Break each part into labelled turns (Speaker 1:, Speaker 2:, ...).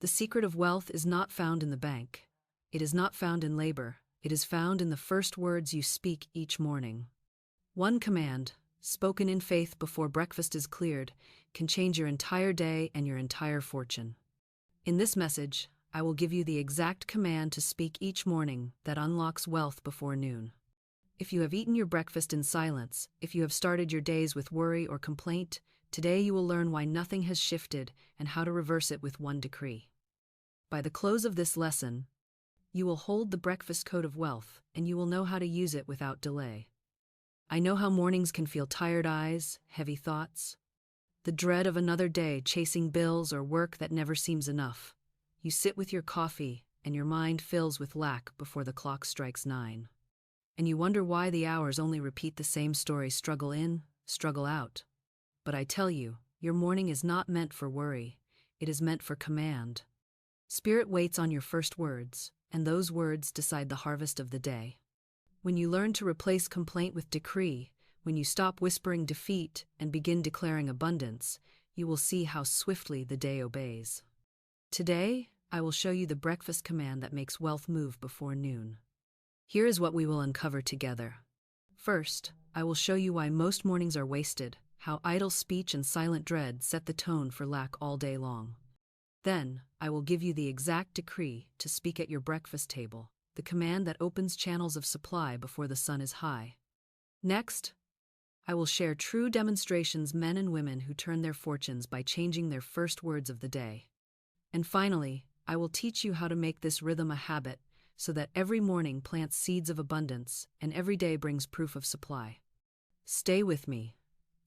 Speaker 1: The secret of wealth is not found in the bank. It is not found in labor. It is found in the first words you speak each morning. One command, spoken in faith before breakfast is cleared, can change your entire day and your entire fortune. In this message, I will give you the exact command to speak each morning that unlocks wealth before noon. If you have eaten your breakfast in silence, if you have started your days with worry or complaint, today you will learn why nothing has shifted and how to reverse it with one decree. By the close of this lesson, you will hold the breakfast code of wealth, and you will know how to use it without delay. I know how mornings can feel tired eyes, heavy thoughts, the dread of another day chasing bills or work that never seems enough. You sit with your coffee, and your mind fills with lack before the clock strikes 9. And you wonder why the hours only repeat the same story: struggle in, struggle out. But I tell you, your morning is not meant for worry. It is meant for command. Spirit waits on your first words, and those words decide the harvest of the day. When you learn to replace complaint with decree, when you stop whispering defeat and begin declaring abundance, you will see how swiftly the day obeys. Today, I will show you the breakfast command that makes wealth move before noon. Here is what we will uncover together. First, I will show you why most mornings are wasted, how idle speech and silent dread set the tone for lack all day long. Then, I will give you the exact decree to speak at your breakfast table, the command that opens channels of supply before the sun is high. Next, I will share true demonstrations: men and women who turn their fortunes by changing their first words of the day. And finally, I will teach you how to make this rhythm a habit so that every morning plants seeds of abundance and every day brings proof of supply. Stay with me,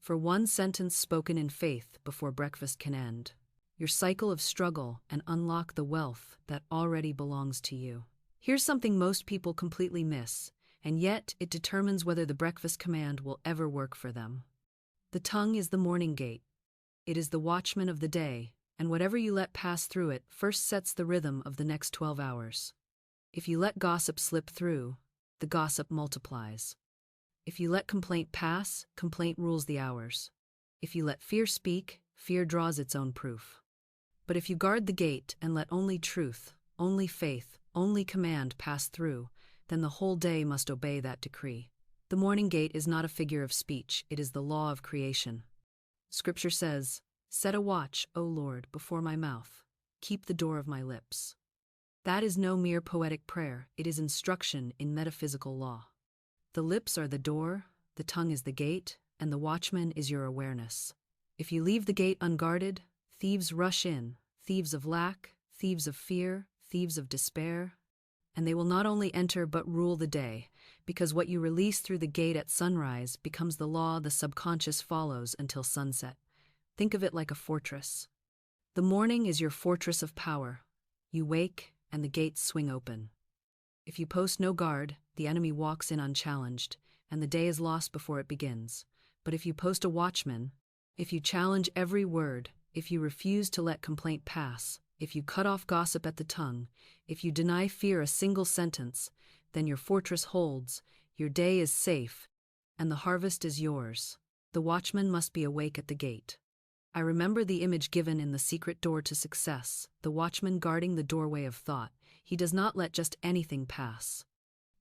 Speaker 1: for one sentence spoken in faith before breakfast can end your cycle of struggle and unlock the wealth that already belongs to you. Here's something most people completely miss, and yet it determines whether the breakfast command will ever work for them. The tongue is the morning gate. It is the watchman of the day, and whatever you let pass through it first sets the rhythm of the next 12 hours. If you let gossip slip through, the gossip multiplies. If you let complaint pass, complaint rules the hours. If you let fear speak, fear draws its own proof. But if you guard the gate and let only truth, only faith, only command pass through, then the whole day must obey that decree. The morning gate is not a figure of speech, it is the law of creation. Scripture says, "Set a watch, O Lord, before my mouth. Keep the door of my lips." That is no mere poetic prayer, it is instruction in metaphysical law. The lips are the door, the tongue is the gate, and the watchman is your awareness. If you leave the gate unguarded, thieves rush in, thieves of lack, thieves of fear, thieves of despair, and they will not only enter but rule the day, because what you release through the gate at sunrise becomes the law the subconscious follows until sunset. Think of it like a fortress. The morning is your fortress of power. You wake, and the gates swing open. If you post no guard, the enemy walks in unchallenged, and the day is lost before it begins. But if you post a watchman, if you challenge every word, if you refuse to let complaint pass, if you cut off gossip at the tongue, if you deny fear a single sentence, then your fortress holds, your day is safe, and the harvest is yours. The watchman must be awake at the gate. I remember the image given in The Secret Door to Success, the watchman guarding the doorway of thought. He does not let just anything pass.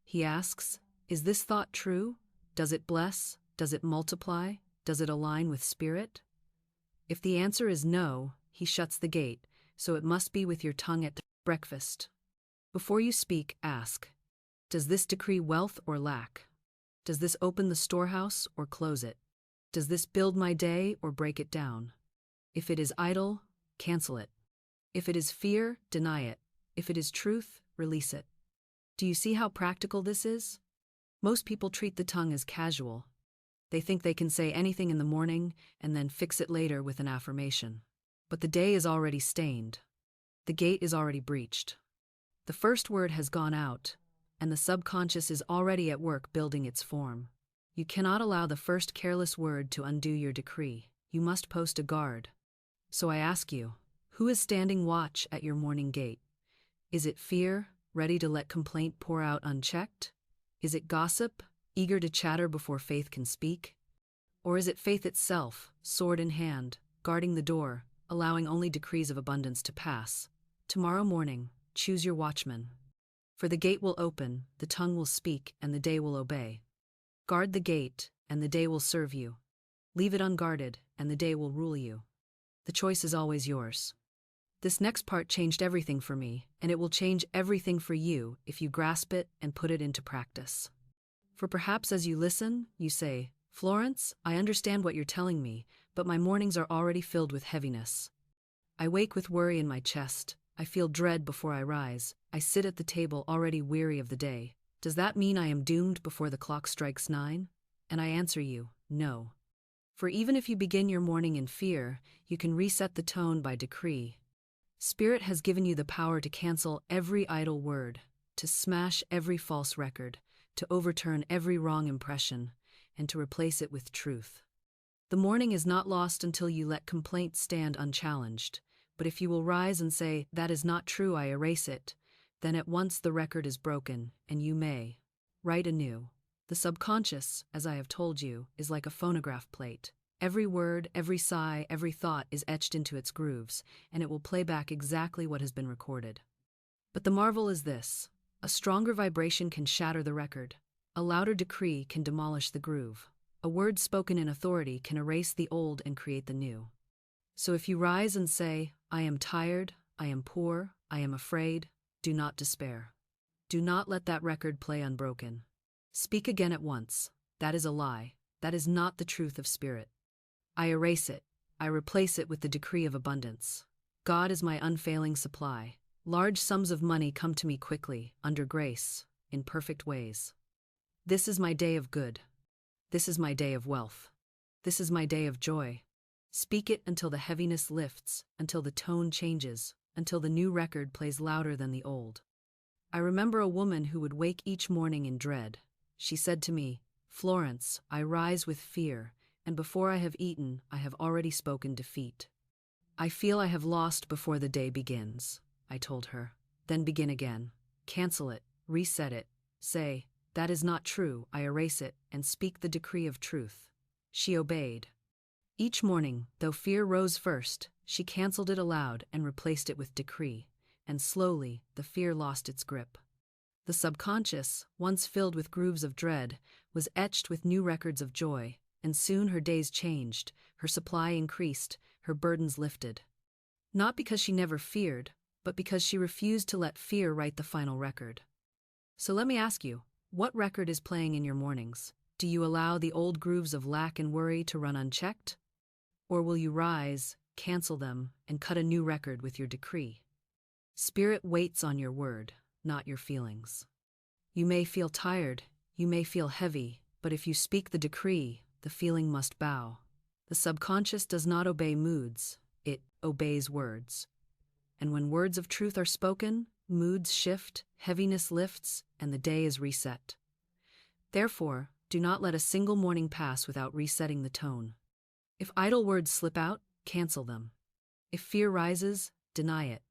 Speaker 1: He asks, is this thought true? Does it bless? Does it multiply? Does it align with spirit? If the answer is no, he shuts the gate, so it must be with your tongue at breakfast. Before you speak, ask, does this decree wealth or lack? Does this open the storehouse or close it? Does this build my day or break it down? If it is idle, cancel it. If it is fear, deny it. If it is truth, release it. Do you see how practical this is? Most people treat the tongue as casual. They think they can say anything in the morning and then fix it later with an affirmation. But the day is already stained. The gate is already breached. The first word has gone out, and the subconscious is already at work building its form. You cannot allow the first careless word to undo your decree. You must post a guard. So I ask you, who is standing watch at your morning gate? Is it fear, ready to let complaint pour out unchecked? Is it gossip, eager to chatter before faith can speak? Or is it faith itself, sword in hand, guarding the door, allowing only decrees of abundance to pass? Tomorrow morning, choose your watchman. For the gate will open, the tongue will speak, and the day will obey. Guard the gate, and the day will serve you. Leave it unguarded, and the day will rule you. The choice is always yours. This next part changed everything for me, and it will change everything for you if you grasp it and put it into practice. For perhaps as you listen, you say, Florence, I understand what you're telling me, but my mornings are already filled with heaviness. I wake with worry in my chest. I feel dread before I rise. I sit at the table already weary of the day. Does that mean I am doomed before the clock strikes 9? And I answer you, no. For even if you begin your morning in fear, you can reset the tone by decree. Spirit has given you the power to cancel every idle word, to smash every false record, to overturn every wrong impression, and to replace it with truth. The morning is not lost until you let complaint stand unchallenged, but if you will rise and say, that is not true, I erase it, then at once the record is broken, and you may write anew. The subconscious, as I have told you, is like a phonograph plate. Every word, every sigh, every thought is etched into its grooves, and it will play back exactly what has been recorded. But the marvel is this: a stronger vibration can shatter the record. A louder decree can demolish the groove. A word spoken in authority can erase the old and create the new. So if you rise and say, I am tired, I am poor, I am afraid, do not despair. Do not let that record play unbroken. Speak again at once. That is a lie. That is not the truth of spirit. I erase it. I replace it with the decree of abundance. God is my unfailing supply. Large sums of money come to me quickly, under grace, in perfect ways. This is my day of good. This is my day of wealth. This is my day of joy. Speak it until the heaviness lifts, until the tone changes, until the new record plays louder than the old. I remember a woman who would wake each morning in dread. She said to me, Florence, I rise with fear, and before I have eaten, I have already spoken defeat. I feel I have lost before the day begins, I told her. Then begin again. Cancel it, reset it, say, that is not true, I erase it, and speak the decree of truth. She obeyed. Each morning, though fear rose first, she canceled it aloud and replaced it with decree, and slowly the fear lost its grip. The subconscious, once filled with grooves of dread, was etched with new records of joy, and soon her days changed, her supply increased, her burdens lifted. Not because she never feared, but because she refused to let fear write the final record. So let me ask you, what record is playing in your mornings? Do you allow the old grooves of lack and worry to run unchecked? Or will you rise, cancel them, and cut a new record with your decree? Spirit waits on your word, not your feelings. You may feel tired, you may feel heavy, but if you speak the decree, the feeling must bow. The subconscious does not obey moods, it obeys words. And when words of truth are spoken, moods shift, heaviness lifts, and the day is reset. Therefore, do not let a single morning pass without resetting the tone. If idle words slip out, cancel them. If fear rises, deny it.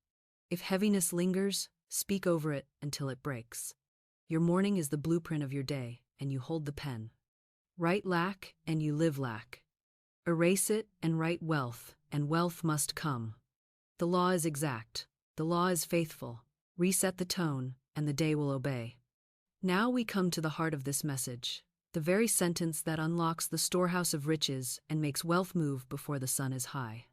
Speaker 1: If heaviness lingers, speak over it until it breaks. Your morning is the blueprint of your day, and you hold the pen. Write lack, and you live lack. Erase it, and write wealth, and wealth must come. The law is exact. The law is faithful. Reset the tone, and the day will obey. Now we come to the heart of this message, the very sentence that unlocks the storehouse of riches and makes wealth move before the sun is high.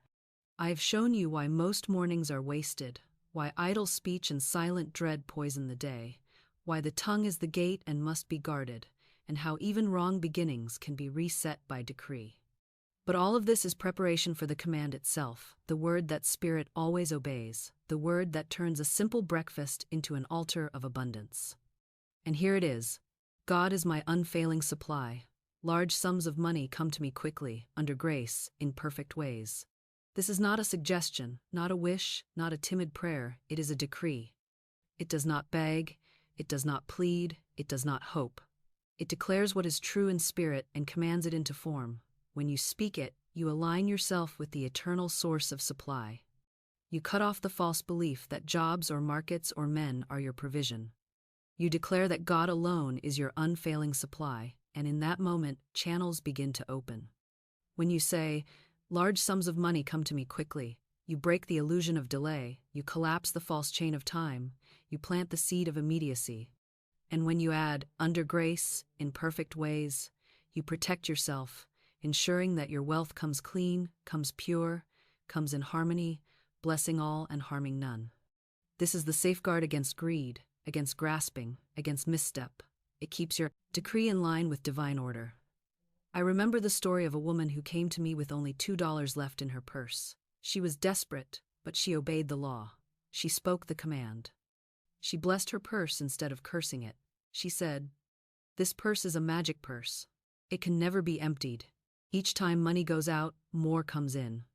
Speaker 1: I have shown you why most mornings are wasted, why idle speech and silent dread poison the day, why the tongue is the gate and must be guarded, and how even wrong beginnings can be reset by decree. But all of this is preparation for the command itself, the word that spirit always obeys, the word that turns a simple breakfast into an altar of abundance. And here it is. God is my unfailing supply. Large sums of money come to me quickly, under grace, in perfect ways. This is not a suggestion, not a wish, not a timid prayer, it is a decree. It does not beg, it does not plead, it does not hope. It declares what is true in spirit and commands it into form. When you speak it, you align yourself with the eternal source of supply. You cut off the false belief that jobs or markets or men are your provision. You declare that God alone is your unfailing supply, and in that moment, channels begin to open. When you say, large sums of money come to me quickly, You break the illusion of delay, you collapse the false chain of time, you plant the seed of immediacy. And when you add, under grace, in perfect ways, you protect yourself, ensuring that your wealth comes clean, comes pure, comes in harmony, blessing all and harming none. This is the safeguard against greed, against grasping, against misstep. It keeps your decree in line with divine order. I remember the story of a woman who came to me with only $2 left in her purse. She was desperate, but she obeyed the law. She spoke the command. She blessed her purse instead of cursing it. She said, "This purse is a magic purse. It can never be emptied. Each time money goes out, more comes in.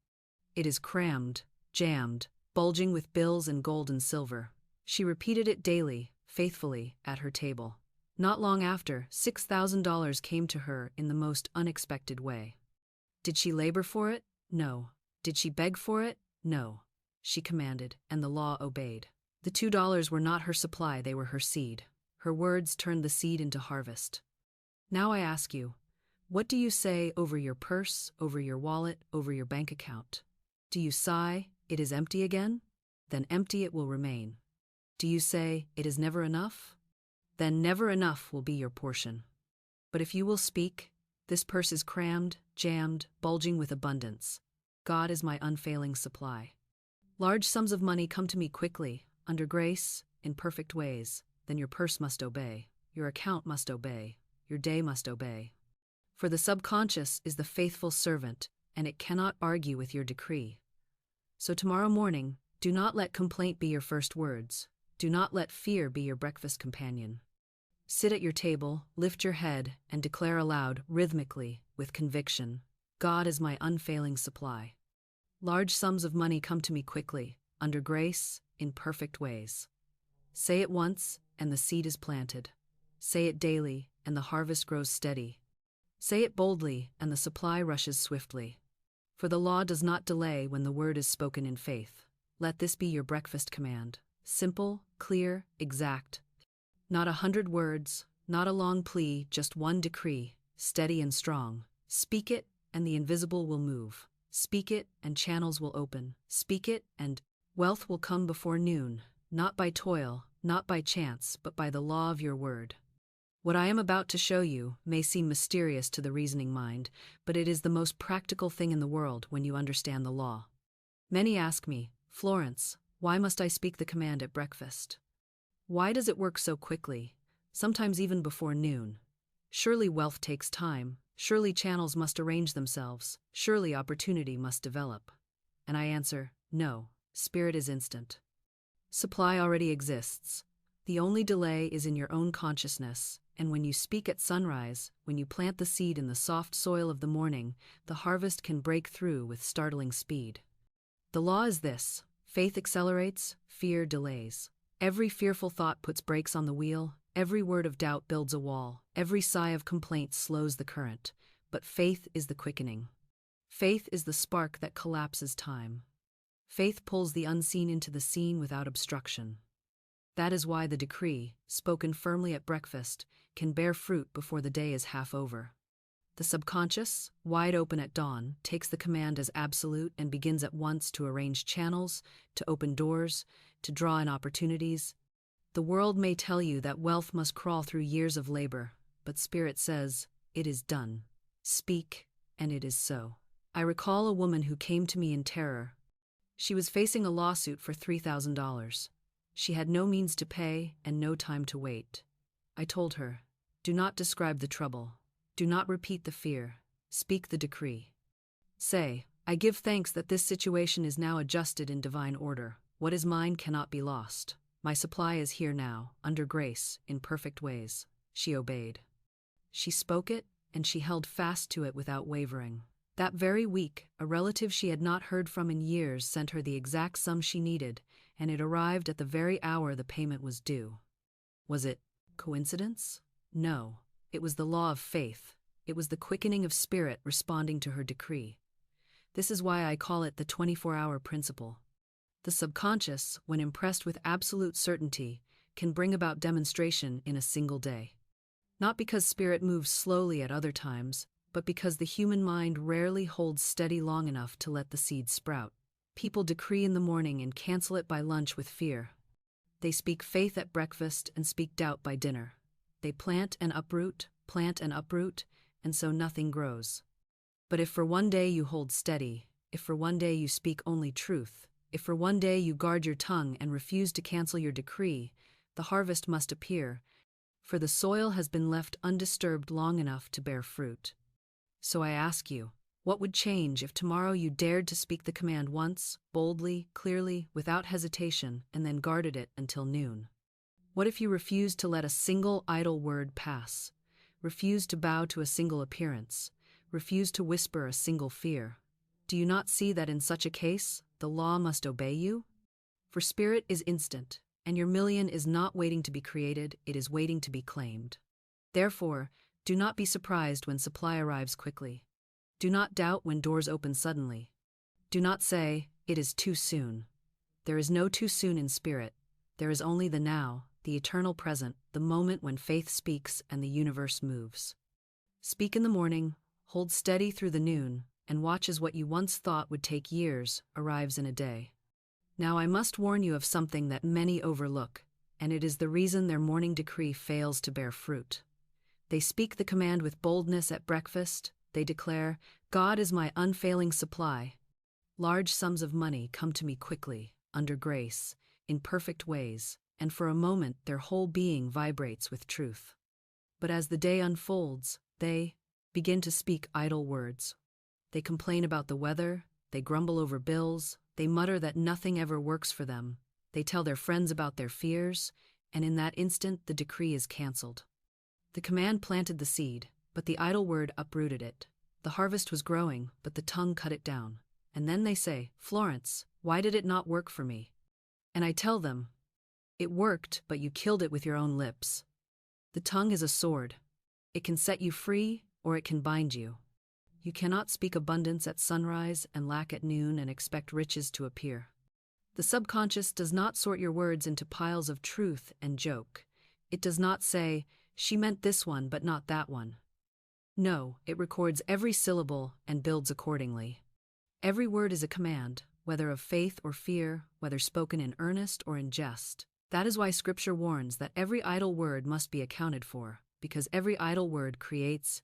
Speaker 1: It is crammed, jammed, bulging with bills and gold and silver." She repeated it daily, faithfully, at her table. Not long after, $6,000 came to her in the most unexpected way. Did she labor for it? No. Did she beg for it? No. She commanded, and the law obeyed. The $2 were not her supply, they were her seed. Her words turned the seed into harvest. Now I ask you, what do you say over your purse, over your wallet, over your bank account? Do you sigh, "It is empty again"? Then empty it will remain. Do you say, "It is never enough"? Then never enough will be your portion. But if you will speak, "This purse is crammed, jammed, bulging with abundance. God is my unfailing supply. Large sums of money come to me quickly, under grace, in perfect ways," then your purse must obey, your account must obey, your day must obey. For the subconscious is the faithful servant, and it cannot argue with your decree. So tomorrow morning, do not let complaint be your first words. Do not let fear be your breakfast companion. Sit at your table, lift your head, and declare aloud, rhythmically, with conviction, "God is my unfailing supply. Large sums of money come to me quickly, under grace, in perfect ways." Say it once, and the seed is planted. Say it daily, and the harvest grows steady. Say it boldly, and the supply rushes swiftly. For the law does not delay when the word is spoken in faith. Let this be your breakfast command. Simple, clear, exact. Not 100 words, not a long plea, just one decree, steady and strong. Speak it, and the invisible will move. Speak it, and channels will open. Speak it, and wealth will come before noon, not by toil, not by chance, but by the law of your word. What I am about to show you may seem mysterious to the reasoning mind, but it is the most practical thing in the world when you understand the law. Many ask me, "Florence, why must I speak the command at breakfast? Why does it work so quickly, sometimes even before noon? Surely wealth takes time, surely channels must arrange themselves, surely opportunity must develop." And I answer, no, spirit is instant. Supply already exists. The only delay is in your own consciousness, and when you speak at sunrise, when you plant the seed in the soft soil of the morning, the harvest can break through with startling speed. The law is this: faith accelerates, fear delays. Every fearful thought puts brakes on the wheel, every word of doubt builds a wall, every sigh of complaint slows the current, but faith is the quickening. Faith is the spark that collapses time. Faith pulls the unseen into the seen without obstruction. That is why the decree, spoken firmly at breakfast, can bear fruit before the day is half over. The subconscious, wide open at dawn, takes the command as absolute and begins at once to arrange channels, to open doors, to draw in opportunities. The world may tell you that wealth must crawl through years of labor, but Spirit says, "It is done. Speak, and it is so." I recall a woman who came to me in terror. She was facing a lawsuit for $3,000. She had no means to pay and no time to wait. I told her, "Do not describe the trouble. Do not repeat the fear. Speak the decree. Say, I give thanks that this situation is now adjusted in divine order. What is mine cannot be lost. My supply is here now, under grace, in perfect ways." She obeyed. She spoke it, and she held fast to it without wavering. That very week, a relative she had not heard from in years sent her the exact sum she needed, and it arrived at the very hour the payment was due. Was it coincidence? No. It was the law of faith. It was the quickening of spirit responding to her decree. This is why I call it the 24-hour principle. The subconscious, when impressed with absolute certainty, can bring about demonstration in a single day. Not because spirit moves slowly at other times, but because the human mind rarely holds steady long enough to let the seed sprout. People decree in the morning and cancel it by lunch with fear. They speak faith at breakfast and speak doubt by dinner. They plant and uproot, and so nothing grows. But if for one day you hold steady, if for one day you speak only truth, if for one day you guard your tongue and refuse to cancel your decree, the harvest must appear, for the soil has been left undisturbed long enough to bear fruit. So I ask you, what would change if tomorrow you dared to speak the command once, boldly, clearly, without hesitation, and then guarded it until noon? What if you refused to let a single idle word pass, refused to bow to a single appearance, refused to whisper a single fear? Do you not see that in such a case, the law must obey you? For spirit is instant, and your million is not waiting to be created, it is waiting to be claimed. Therefore, do not be surprised when supply arrives quickly. Do not doubt when doors open suddenly. Do not say, "It is too soon." There is no too soon in spirit. There is only the now, the eternal present, the moment when faith speaks and the universe moves. Speak in the morning, hold steady through the noon, and watch as what you once thought would take years arrives in a day. Now I must warn you of something that many overlook, and it is the reason their morning decree fails to bear fruit. They speak the command with boldness at breakfast. They declare, "God is my unfailing supply." Large sums of money come to me quickly, under grace, in perfect ways, and for a moment their whole being vibrates with truth. But as the day unfolds, they begin to speak idle words. They complain about the weather, they grumble over bills, they mutter that nothing ever works for them, they tell their friends about their fears, and in that instant the decree is cancelled. The command planted the seed, but the idle word uprooted it. The harvest was growing, but the tongue cut it down. And then they say, "Florence, why did it not work for me?" And I tell them, "It worked, but you killed it with your own lips." The tongue is a sword. It can set you free, or it can bind you. You cannot speak abundance at sunrise and lack at noon and expect riches to appear. The subconscious does not sort your words into piles of truth and joke. It does not say, "She meant this one but not that one." No, it records every syllable and builds accordingly. Every word is a command, whether of faith or fear, whether spoken in earnest or in jest. That is why Scripture warns that every idle word must be accounted for, because every idle word creates.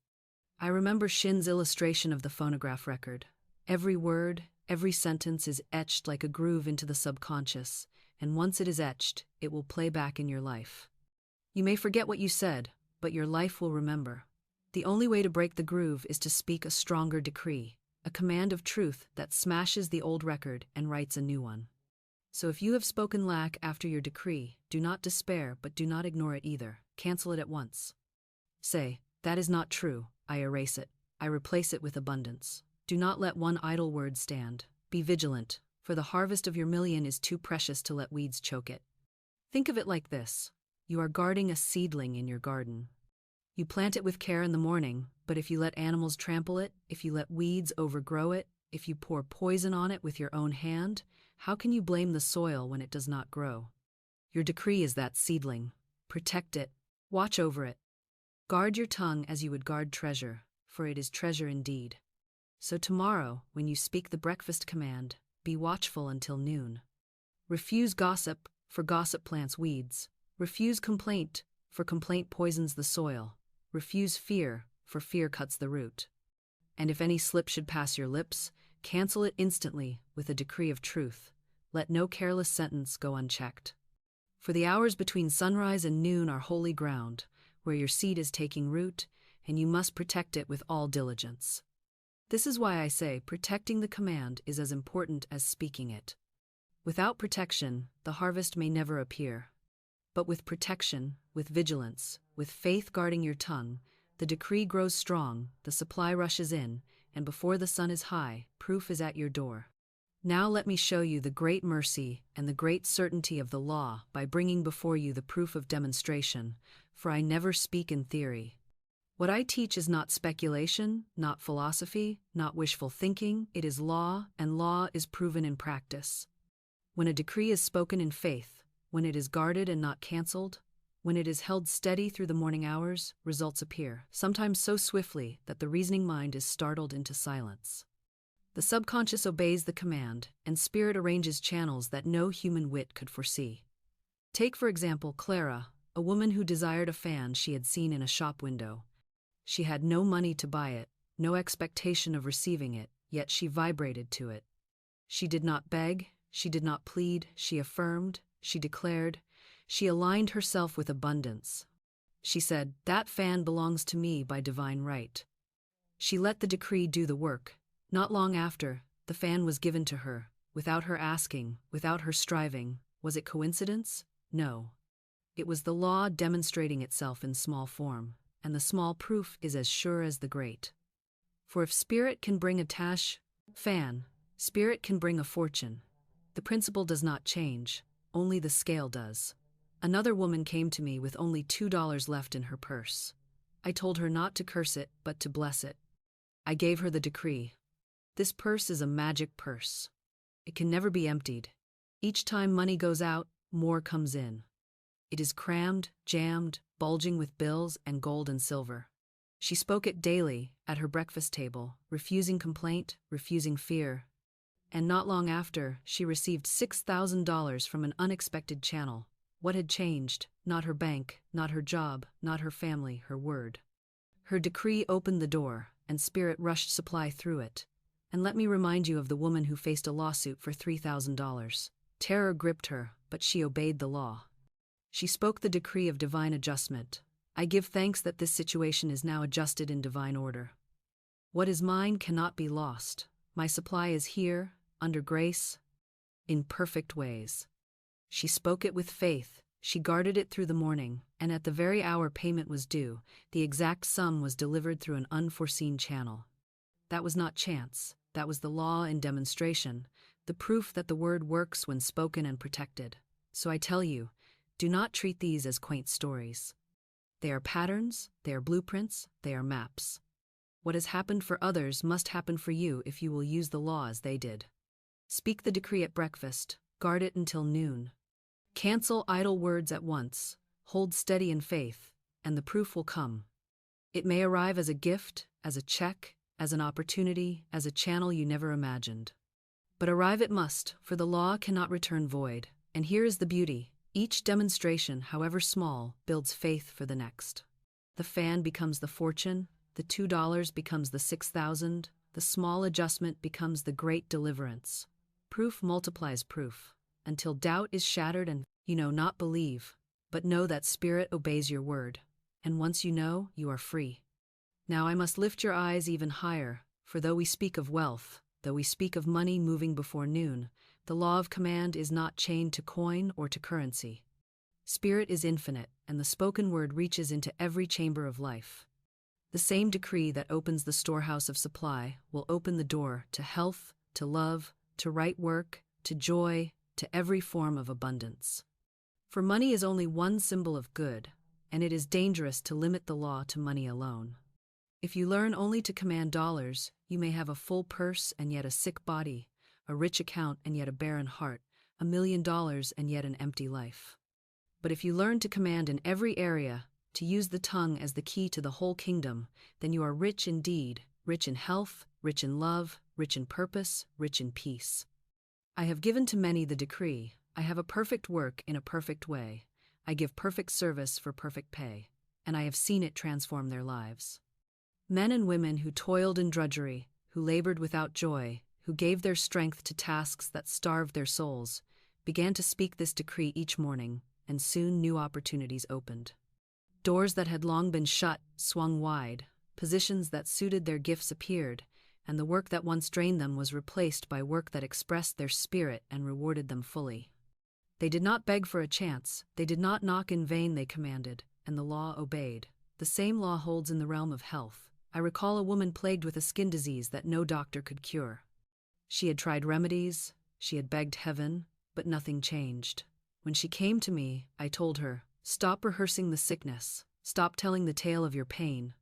Speaker 1: I remember Shinn's illustration of the phonograph record. Every word, every sentence is etched like a groove into the subconscious, and once it is etched, it will play back in your life. You may forget what you said, but your life will remember. The only way to break the groove is to speak a stronger decree, a command of truth that smashes the old record and writes a new one. So if you have spoken lack after your decree, do not despair, but do not ignore it either. Cancel it at once. Say, "That is not true." I erase it. I replace it with abundance. Do not let one idle word stand. Be vigilant, for the harvest of your million is too precious to let weeds choke it. Think of it like this. You are guarding a seedling in your garden. You plant it with care in the morning, but if you let animals trample it, if you let weeds overgrow it, if you pour poison on it with your own hand, how can you blame the soil when it does not grow? Your decree is that seedling. Protect it. Watch over it. Guard your tongue as you would guard treasure, for it is treasure indeed. So tomorrow, when you speak the breakfast command, be watchful until noon. Refuse gossip, for gossip plants weeds. Refuse complaint, for complaint poisons the soil. Refuse fear, for fear cuts the root. And if any slip should pass your lips, cancel it instantly with a decree of truth. Let no careless sentence go unchecked. For the hours between sunrise and noon are holy ground, where your seed is taking root, and you must protect it with all diligence. This is why I say protecting the command is as important as speaking it. Without protection, the harvest may never appear. But with protection, with vigilance, with faith guarding your tongue, the decree grows strong, the supply rushes in, and before the sun is high, proof is at your door. Now let me show you the great mercy and the great certainty of the law by bringing before you the proof of demonstration, for I never speak in theory. What I teach is not speculation, not philosophy, not wishful thinking, it is law, and law is proven in practice. When a decree is spoken in faith, when it is guarded and not cancelled, when it is held steady through the morning hours, results appear, sometimes so swiftly that the reasoning mind is startled into silence. The subconscious obeys the command, and spirit arranges channels that no human wit could foresee. Take, for example, Clara, a woman who desired a fan she had seen in a shop window. She had no money to buy it, no expectation of receiving it, yet she vibrated to it. She did not beg, she did not plead, she affirmed, she declared, she aligned herself with abundance. She said, "That fan belongs to me by divine right." She let the decree do the work. Not long after, the fan was given to her, without her asking, without her striving. Was it coincidence? No. It was the law demonstrating itself in small form, and the small proof is as sure as the great. For if spirit can bring a fan, spirit can bring a fortune. The principle does not change, only the scale does. Another woman came to me with only $2 left in her purse. I told her not to curse it, but to bless it. I gave her the decree. This purse is a magic purse. It can never be emptied. Each time money goes out, more comes in. It is crammed, jammed, bulging with bills and gold and silver. She spoke it daily, at her breakfast table, refusing complaint, refusing fear. And not long after, she received $6,000 from an unexpected channel. What had changed? Not her bank, not her job, not her family, her word. Her decree opened the door, and spirit rushed supply through it. And let me remind you of the woman who faced a lawsuit for $3,000. Terror gripped her, but she obeyed the law. She spoke the decree of divine adjustment. I give thanks that this situation is now adjusted in divine order. What is mine cannot be lost. My supply is here, under grace, in perfect ways. She spoke it with faith, she guarded it through the morning, and at the very hour payment was due, the exact sum was delivered through an unforeseen channel. That was not chance, that was the law in demonstration, the proof that the word works when spoken and protected. So I tell you, do not treat these as quaint stories. They are patterns, they are blueprints, they are maps. What has happened for others must happen for you if you will use the law as they did. Speak the decree at breakfast, guard it until noon. Cancel idle words at once, hold steady in faith, and the proof will come. It may arrive as a gift, as a check, as an opportunity, as a channel you never imagined. But arrive it must, for the law cannot return void. And here is the beauty. Each demonstration, however small, builds faith for the next. The fan becomes the fortune, the $2 becomes the 6,000, the small adjustment becomes the great deliverance. Proof multiplies proof, until doubt is shattered and, not believe, but know that spirit obeys your word. And once you know, you are free. Now I must lift your eyes even higher, for though we speak of wealth, though we speak of money moving before noon, the law of command is not chained to coin or to currency. Spirit is infinite, and the spoken word reaches into every chamber of life. The same decree that opens the storehouse of supply will open the door to health, to love, to right work, to joy, to every form of abundance. For money is only one symbol of good, and it is dangerous to limit the law to money alone. If you learn only to command dollars, you may have a full purse and yet a sick body, a rich account and yet a barren heart, $1 million and yet an empty life. But if you learn to command in every area, to use the tongue as the key to the whole kingdom, then you are rich indeed, rich in health, rich in love, rich in purpose, rich in peace. I have given to many the decree, I have a perfect work in a perfect way, I give perfect service for perfect pay, and I have seen it transform their lives. Men and women who toiled in drudgery, who labored without joy, who gave their strength to tasks that starved their souls, began to speak this decree each morning, and soon new opportunities opened. Doors that had long been shut swung wide, positions that suited their gifts appeared, and the work that once drained them was replaced by work that expressed their spirit and rewarded them fully. They did not beg for a chance, they did not knock in vain, they commanded, and the law obeyed. The same law holds in the realm of health. I recall a woman plagued with a skin disease that no doctor could cure. She had tried remedies, she had begged heaven, but nothing changed. When she came to me, I told her, stop rehearsing the sickness, stop telling the tale of your pain.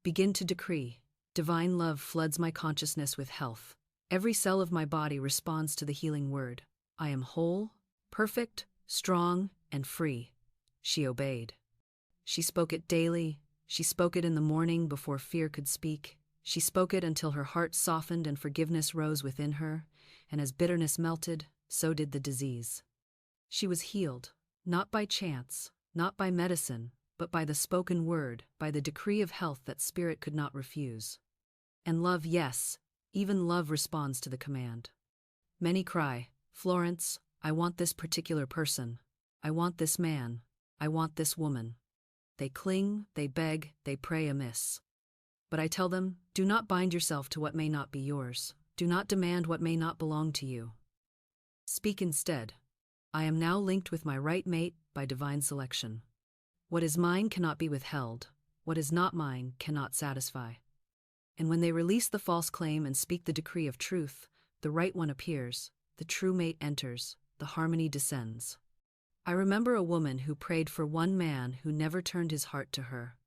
Speaker 1: Begin to decree. Divine love floods my consciousness with health. Every cell of my body responds to the healing word. I am whole, perfect, strong, and free. She obeyed. She spoke it daily, she spoke it in the morning before fear could speak. She spoke it until her heart softened and forgiveness rose within her, and as bitterness melted, so did the disease. She was healed, not by chance, not by medicine, but by the spoken word, by the decree of health that spirit could not refuse. And love, yes, even love responds to the command. Many cry, "Florence, I want this particular person. I want this man. I want this woman." They cling, they beg, they pray amiss. But I tell them, do not bind yourself to what may not be yours. Do not demand what may not belong to you. Speak instead, "I am now linked with my right mate by divine selection. What is mine cannot be withheld. What is not mine cannot satisfy." And when they release the false claim and speak the decree of truth, the right one appears, the true mate enters, the harmony descends. I remember a woman who prayed for one man who never turned his heart to her.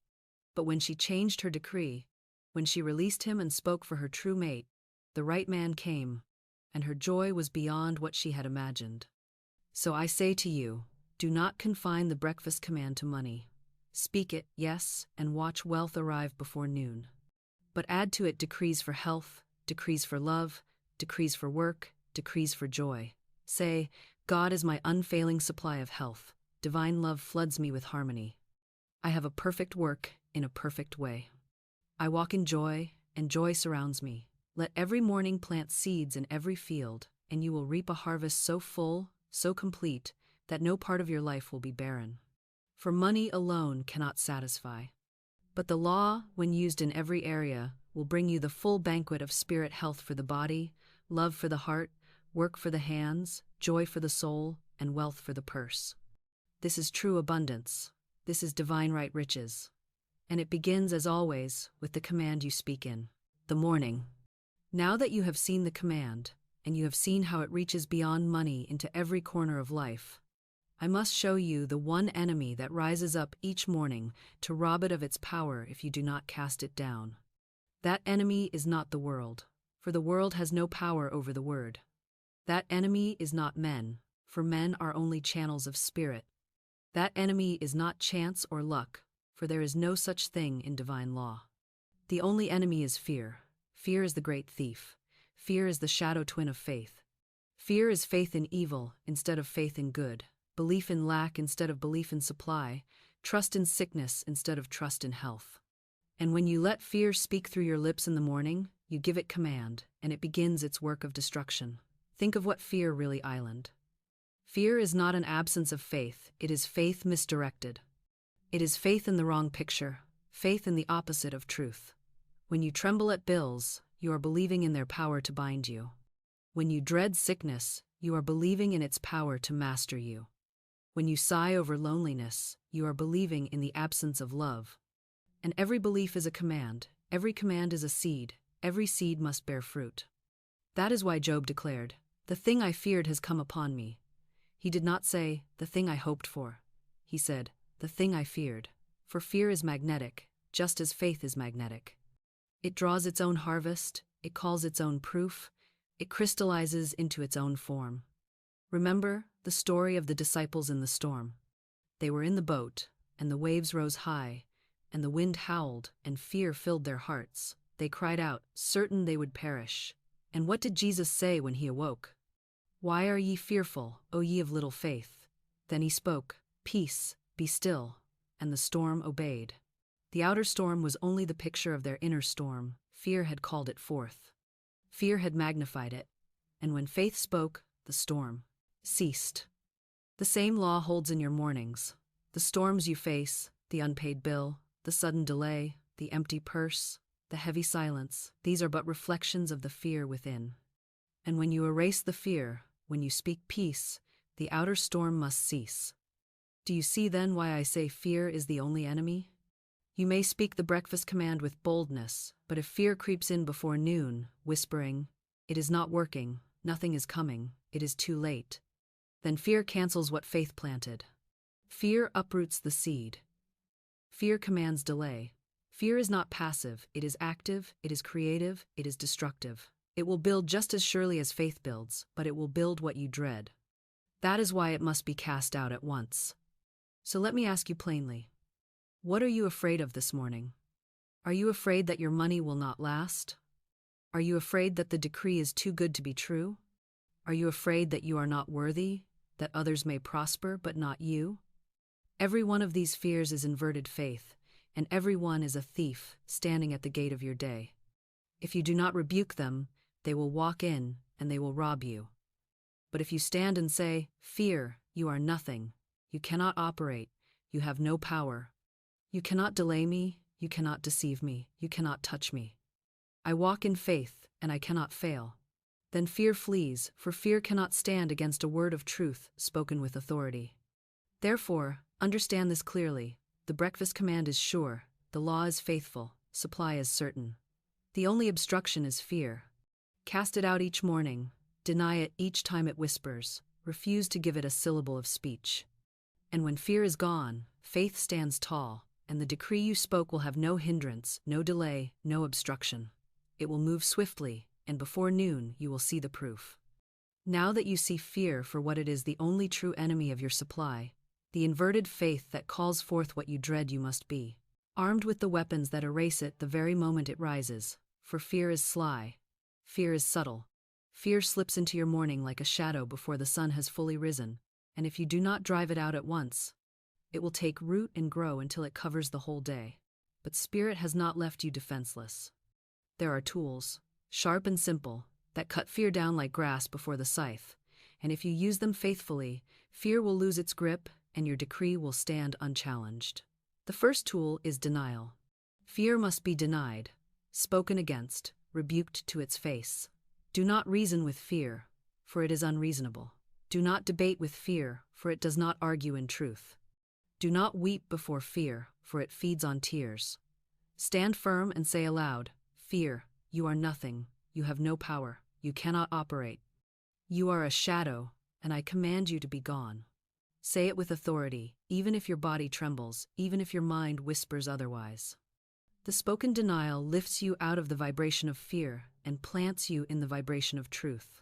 Speaker 1: But when she changed her decree, when she released him and spoke for her true mate, the right man came, and her joy was beyond what she had imagined. So I say to you, do not confine the breakfast command to money. Speak it, yes, and watch wealth arrive before noon. But add to it decrees for health, decrees for love, decrees for work, decrees for joy. Say, God is my unfailing supply of health. Divine love floods me with harmony. I have a perfect work in a perfect way. I walk in joy, and joy surrounds me. Let every morning plant seeds in every field, and you will reap a harvest so full, so complete, that no part of your life will be barren. For money alone cannot satisfy. But the law, when used in every area, will bring you the full banquet of spirit health for the body, love for the heart, work for the hands, joy for the soul, and wealth for the purse. This is true abundance. This is divine right riches. And it begins, as always, with the command you speak in the morning. Now that you have seen the command, and you have seen how it reaches beyond money into every corner of life, I must show you the one enemy that rises up each morning to rob it of its power if you do not cast it down. That enemy is not the world, for the world has no power over the word. That enemy is not men, for men are only channels of spirit. That enemy is not chance or luck, for there is no such thing in divine law. The only enemy is fear. Fear is the great thief. Fear is the shadow twin of faith. Fear is faith in evil instead of faith in good, belief in lack instead of belief in supply, trust in sickness instead of trust in health. And when you let fear speak through your lips in the morning, you give it command, and it begins its work of destruction. Think of what fear really island. Fear is not an absence of faith, it is faith misdirected. It is faith in the wrong picture, faith in the opposite of truth. When you tremble at bills, you are believing in their power to bind you. When you dread sickness, you are believing in its power to master you. When you sigh over loneliness, you are believing in the absence of love. And every belief is a command, every command is a seed, every seed must bear fruit. That is why Job declared, "The thing I feared has come upon me." He did not say, "The thing I hoped for." He said, "The thing I feared." For fear is magnetic, just as faith is magnetic. It draws its own harvest, it calls its own proof, it crystallizes into its own form. Remember the story of the disciples in the storm. They were in the boat, and the waves rose high, and the wind howled, and fear filled their hearts. They cried out, certain they would perish. And what did Jesus say when he awoke? "Why are ye fearful, O ye of little faith?" Then he spoke, "Peace, be still," and the storm obeyed. The outer storm was only the picture of their inner storm. Fear had called it forth. Fear had magnified it. And when faith spoke, the storm ceased. The same law holds in your mornings. The storms you face, the unpaid bill, the sudden delay, the empty purse, the heavy silence, these are but reflections of the fear within. And when you erase the fear, when you speak peace, the outer storm must cease. Do you see then why I say fear is the only enemy? You may speak the breakfast command with boldness, but if fear creeps in before noon, whispering, "It is not working, nothing is coming, it is too late," then fear cancels what faith planted. Fear uproots the seed. Fear commands delay. Fear is not passive, it is active, it is creative, it is destructive. It will build just as surely as faith builds, but it will build what you dread. That is why it must be cast out at once. So let me ask you plainly, what are you afraid of this morning? Are you afraid that your money will not last? Are you afraid that the decree is too good to be true? Are you afraid that you are not worthy, that others may prosper but not you? Every one of these fears is inverted faith, and every one is a thief standing at the gate of your day. If you do not rebuke them, they will walk in and they will rob you. But if you stand and say, "Fear, you are nothing, you cannot operate, you have no power. You cannot delay me, you cannot deceive me, you cannot touch me. I walk in faith, and I cannot fail." Then fear flees, for fear cannot stand against a word of truth spoken with authority. Therefore, understand this clearly: the breakfast command is sure, the law is faithful, supply is certain. The only obstruction is fear. Cast it out each morning, deny it each time it whispers, refuse to give it a syllable of speech. And when fear is gone, faith stands tall, and the decree you spoke will have no hindrance, no delay, no obstruction. It will move swiftly, and before noon you will see the proof. Now that you see fear for what it is, the only true enemy of your supply, the inverted faith that calls forth what you dread, you must be armed with the weapons that erase it the very moment it rises, for fear is sly, fear is subtle. Fear slips into your morning like a shadow before the sun has fully risen, and if you do not drive it out at once, it will take root and grow until it covers the whole day. But spirit has not left you defenseless. There are tools, sharp and simple, that cut fear down like grass before the scythe, and if you use them faithfully, fear will lose its grip and your decree will stand unchallenged. The first tool is denial. Fear must be denied, spoken against, rebuked to its face. Do not reason with fear, for it is unreasonable. Do not debate with fear, for it does not argue in truth. Do not weep before fear, for it feeds on tears. Stand firm and say aloud, "Fear, you are nothing, you have no power, you cannot operate. You are a shadow, and I command you to be gone." Say it with authority, even if your body trembles, even if your mind whispers otherwise. The spoken denial lifts you out of the vibration of fear and plants you in the vibration of truth.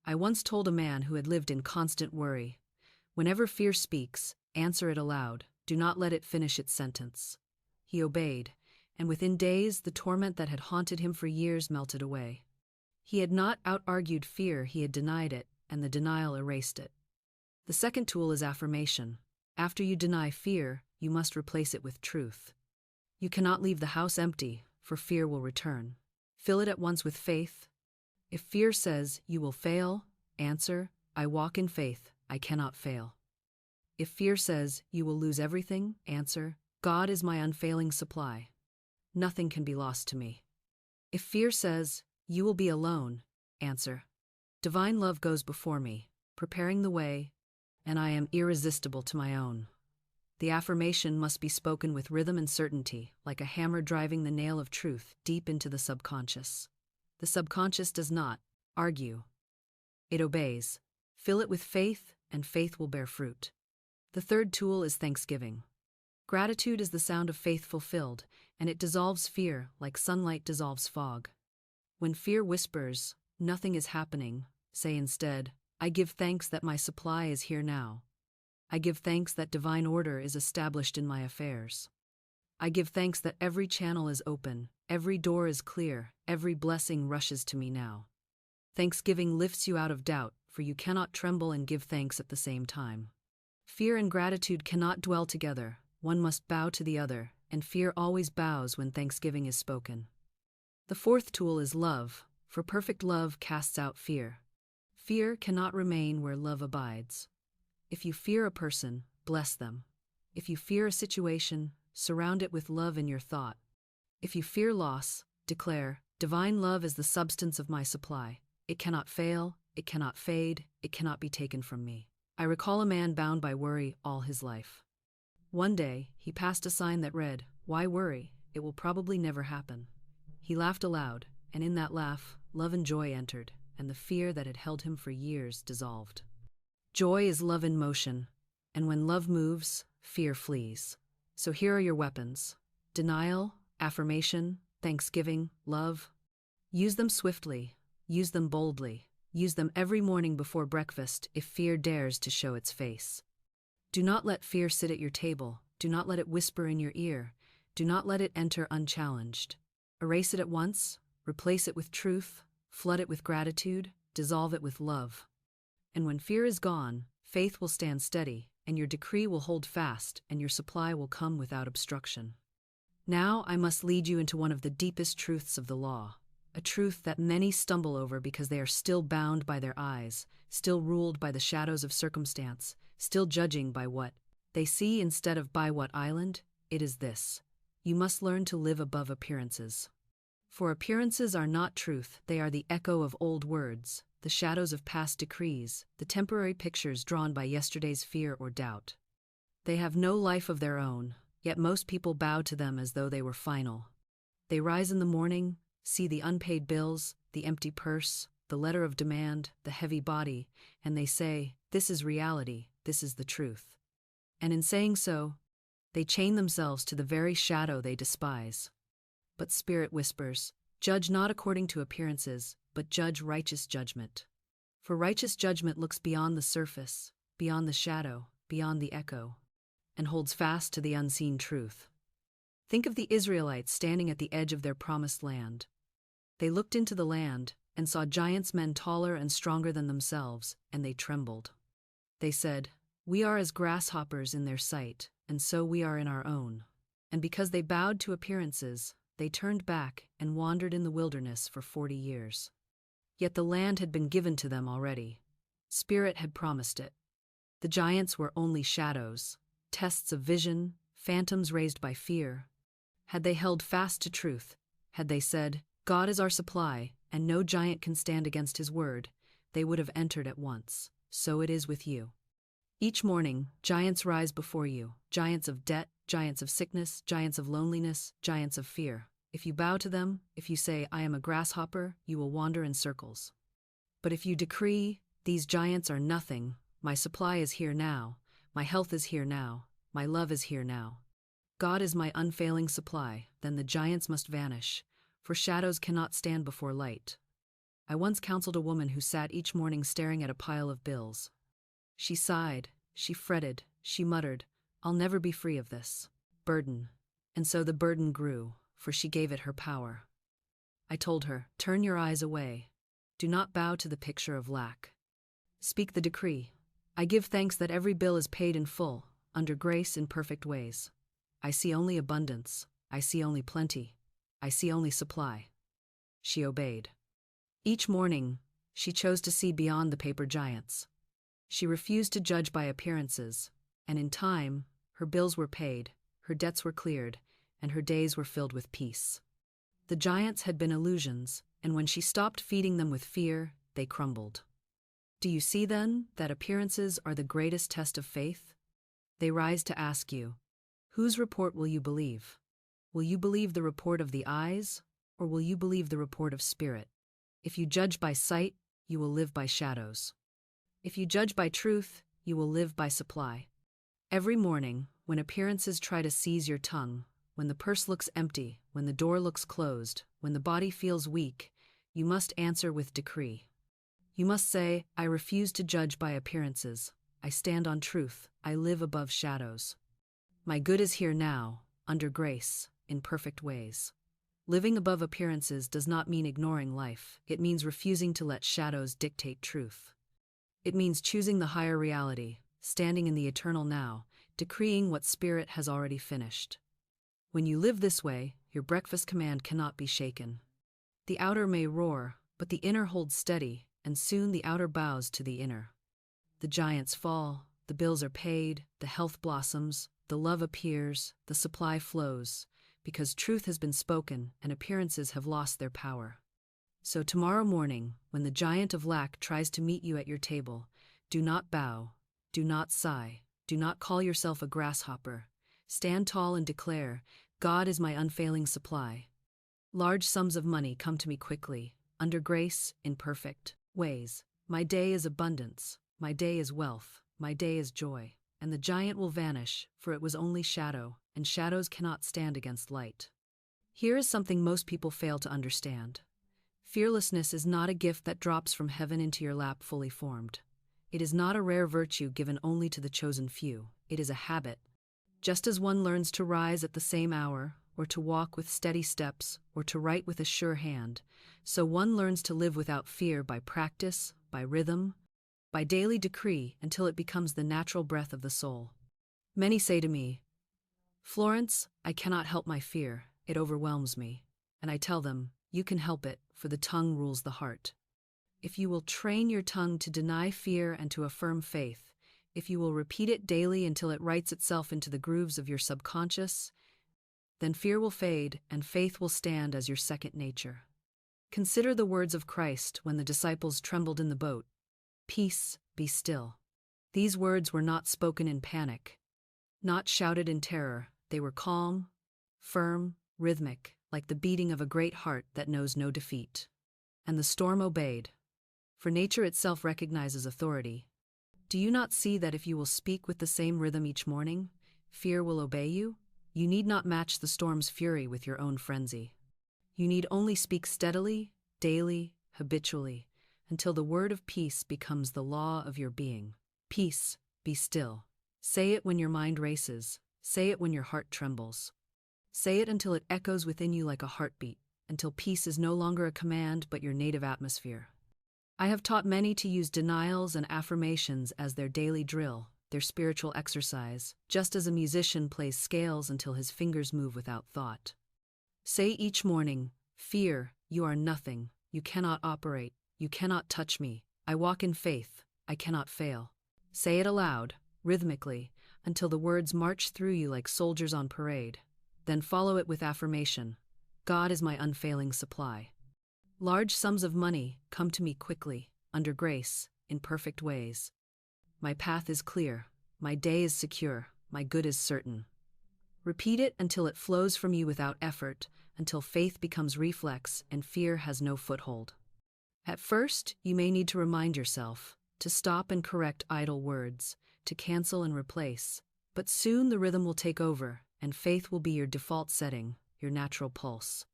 Speaker 1: I once told a man who had lived in constant worry, "Whenever fear speaks, answer it aloud, do not let it finish its sentence." He obeyed, and within days the torment that had haunted him for years melted away. He had not out-argued fear, he had denied it, and the denial erased it. The second tool is affirmation. After you deny fear, you must replace it with truth. You cannot leave the house empty, for fear will return. Fill it at once with faith. If fear says, "You will fail," answer, "I walk in faith, I cannot fail." If fear says, "You will lose everything," answer, "God is my unfailing supply. Nothing can be lost to me." If fear says, "You will be alone," answer, "Divine love goes before me, preparing the way, and I am irresistible to my own." The affirmation must be spoken with rhythm and certainty, like a hammer driving the nail of truth deep into the subconscious. The subconscious does not argue. It obeys. Fill it with faith, and faith will bear fruit. The third tool is thanksgiving. Gratitude is the sound of faith fulfilled, and it dissolves fear like sunlight dissolves fog. When fear whispers, "Nothing is happening," say instead, "I give thanks that my supply is here now. I give thanks that divine order is established in my affairs. I give thanks that every channel is open, every door is clear, every blessing rushes to me now." Thanksgiving lifts you out of doubt, for you cannot tremble and give thanks at the same time. Fear and gratitude cannot dwell together, one must bow to the other, and fear always bows when thanksgiving is spoken. The fourth tool is love, for perfect love casts out fear. Fear cannot remain where love abides. If you fear a person, bless them. If you fear a situation, surround it with love in your thought. If you fear loss, declare, "Divine love is the substance of my supply. It cannot fail, it cannot fade, it cannot be taken from me." I recall a man bound by worry all his life. One day, he passed a sign that read, "Why worry? It will probably never happen." He laughed aloud, and in that laugh, love and joy entered, and the fear that had held him for years dissolved. Joy is love in motion, and when love moves, fear flees. So here are your weapons: denial, affirmation, thanksgiving, love. Use them swiftly, use them boldly, use them every morning before breakfast if fear dares to show its face. Do not let fear sit at your table, do not let it whisper in your ear, Do not let it enter unchallenged. Erase it at once, replace it with truth, flood it with gratitude, dissolve it with love. And when fear is gone, faith will stand steady, and your decree will hold fast, and your supply will come without obstruction. Now I must lead you into one of the deepest truths of the law, a truth that many stumble over because they are still bound by their eyes, still ruled by the shadows of circumstance, still judging by what they see instead of by what island. It is this: you must learn to live above appearances. For appearances are not truth, they are the echo of old words, the shadows of past decrees, the temporary pictures drawn by yesterday's fear or doubt. They have no life of their own, yet most people bow to them as though they were final. They rise in the morning, see the unpaid bills, the empty purse, the letter of demand, the heavy body, and they say, "This is reality, this is the truth." And in saying so, they chain themselves to the very shadow they despise. But Spirit whispers, "Judge not according to appearances, but judge righteous judgment." For righteous judgment looks beyond the surface, beyond the shadow, beyond the echo, and holds fast to the unseen truth. Think of the Israelites standing at the edge of their promised land. They looked into the land and saw giants, men taller and stronger than themselves, and they trembled. They said, "We are as grasshoppers in their sight, and so we are in our own." And because they bowed to appearances, they turned back and wandered in the wilderness for 40 years. Yet the land had been given to them already. Spirit had promised it. The giants were only shadows, tests of vision, phantoms raised by fear. Had they held fast to truth, had they said, "God is our supply, and no giant can stand against his word," they would have entered at once. So it is with you. Each morning, giants rise before you, giants of debt, giants of sickness, giants of loneliness, giants of fear. If you bow to them, if you say, "I am a grasshopper," you will wander in circles. But if you decree, "These giants are nothing, my supply is here now, my health is here now, my love is here now. God is my unfailing supply," then the giants must vanish, for shadows cannot stand before light. I once counseled a woman who sat each morning staring at a pile of bills. She sighed, she fretted, she muttered, "I'll never be free of this burden." And so the burden grew, for she gave it her power. I told her, "Turn your eyes away. Do not bow to the picture of lack. Speak the decree. I give thanks that every bill is paid in full, under grace in perfect ways. I see only abundance. I see only plenty. I see only supply." She obeyed. Each morning, she chose to see beyond the paper giants. She refused to judge by appearances, and in time, her bills were paid, her debts were cleared, and her days were filled with peace. The giants had been illusions, and when she stopped feeding them with fear, they crumbled. Do you see then that appearances are the greatest test of faith? They rise to ask you, whose report will you believe? Will you believe the report of the eyes, or will you believe the report of spirit? If you judge by sight, you will live by shadows. If you judge by truth, you will live by supply. Every morning, when appearances try to seize your tongue, when the purse looks empty, when the door looks closed, when the body feels weak, you must answer with decree. You must say, "I refuse to judge by appearances. I stand on truth. I live above shadows. My good is here now, under grace, in perfect ways." Living above appearances does not mean ignoring life. It means refusing to let shadows dictate truth. It means choosing the higher reality, standing in the eternal now, decreeing what Spirit has already finished. When you live this way, your breakfast command cannot be shaken. The outer may roar, but the inner holds steady, and soon the outer bows to the inner. The giants fall, the bills are paid, the health blossoms, the love appears, the supply flows, because truth has been spoken and appearances have lost their power. So tomorrow morning, when the giant of lack tries to meet you at your table, do not bow, do not sigh, do not call yourself a grasshopper. Stand tall and declare, "God is my unfailing supply. Large sums of money come to me quickly, under grace, in perfect ways. My day is abundance, my day is wealth, my day is joy." And the giant will vanish, for it was only shadow, and shadows cannot stand against light. Here is something most people fail to understand. Fearlessness is not a gift that drops from heaven into your lap fully formed. It is not a rare virtue given only to the chosen few. It is a habit. Just as one learns to rise at the same hour, or to walk with steady steps, or to write with a sure hand. So one learns to live without fear by practice, by rhythm, by daily decree until it becomes the natural breath of the soul. Many say to me, "Florence, I cannot help my fear, it overwhelms me." And I tell them, you can help it, for the tongue rules the heart. If you will train your tongue to deny fear and to affirm faith, if you will repeat it daily until it writes itself into the grooves of your subconscious, then fear will fade and faith will stand as your second nature. Consider the words of Christ when the disciples trembled in the boat. "Peace, be still." These words were not spoken in panic, not shouted in terror. They were calm, firm, rhythmic, like the beating of a great heart that knows no defeat. And the storm obeyed, for nature itself recognizes authority. Do you not see that if you will speak with the same rhythm each morning, fear will obey you? You need not match the storm's fury with your own frenzy. You need only speak steadily, daily, habitually, until the word of peace becomes the law of your being. Peace, be still. Say it when your mind races. Say it when your heart trembles. Say it until it echoes within you like a heartbeat, until peace is no longer a command but your native atmosphere. I have taught many to use denials and affirmations as their daily drill, their spiritual exercise, just as a musician plays scales until his fingers move without thought. Say each morning, "Fear, you are nothing, you cannot operate, you cannot touch me, I walk in faith, I cannot fail." Say it aloud, rhythmically, until the words march through you like soldiers on parade. Then follow it with affirmation, "God is my unfailing supply." Large sums of money come to me quickly, under grace, in perfect ways. My path is clear, my day is secure, my good is certain. Repeat it until it flows from you without effort, until faith becomes reflex and fear has no foothold. At first, you may need to remind yourself, to stop and correct idle words, to cancel and replace, but soon the rhythm will take over, and faith will be your default setting, your natural pulse.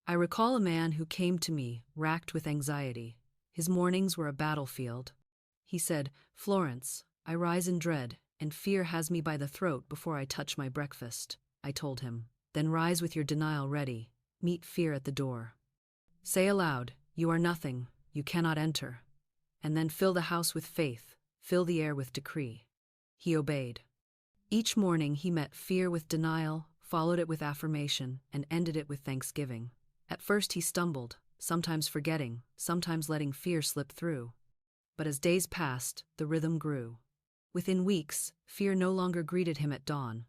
Speaker 1: I recall a man who came to me, racked with anxiety. His mornings were a battlefield. He said, "Florence, I rise in dread, and fear has me by the throat before I touch my breakfast." I told him, "Then rise with your denial ready, meet fear at the door. Say aloud, 'You are nothing, you cannot enter.' And then fill the house with faith, fill the air with decree." He obeyed. Each morning he met fear with denial, followed it with affirmation, and ended it with thanksgiving. At first he stumbled, sometimes forgetting, sometimes letting fear slip through. But as days passed, the rhythm grew. Within weeks, fear no longer greeted him at dawn.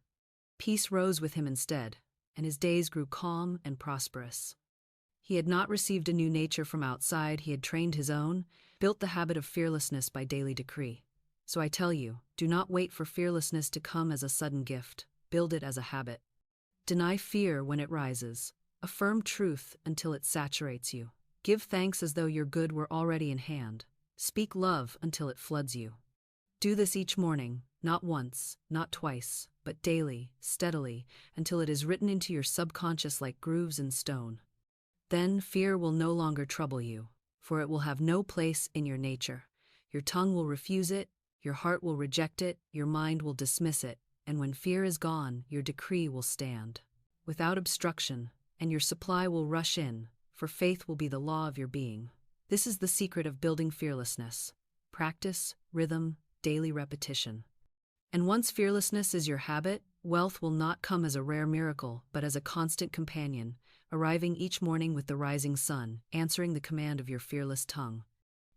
Speaker 1: Peace rose with him instead, and his days grew calm and prosperous. He had not received a new nature from outside, he had trained his own, built the habit of fearlessness by daily decree. So I tell you, do not wait for fearlessness to come as a sudden gift, build it as a habit. Deny fear when it rises. Affirm truth until it saturates you. Give thanks as though your good were already in hand. Speak love until it floods you. Do this each morning, not once, not twice, but daily, steadily, until it is written into your subconscious like grooves in stone. Then fear will no longer trouble you, for it will have no place in your nature. Your tongue will refuse it, your heart will reject it, your mind will dismiss it, and when fear is gone, your decree will stand without obstruction, and your supply will rush in, for faith will be the law of your being. This is the secret of building fearlessness: practice, rhythm, daily repetition. And once fearlessness is your habit, wealth will not come as a rare miracle, but as a constant companion, arriving each morning with the rising sun, answering the command of your fearless tongue.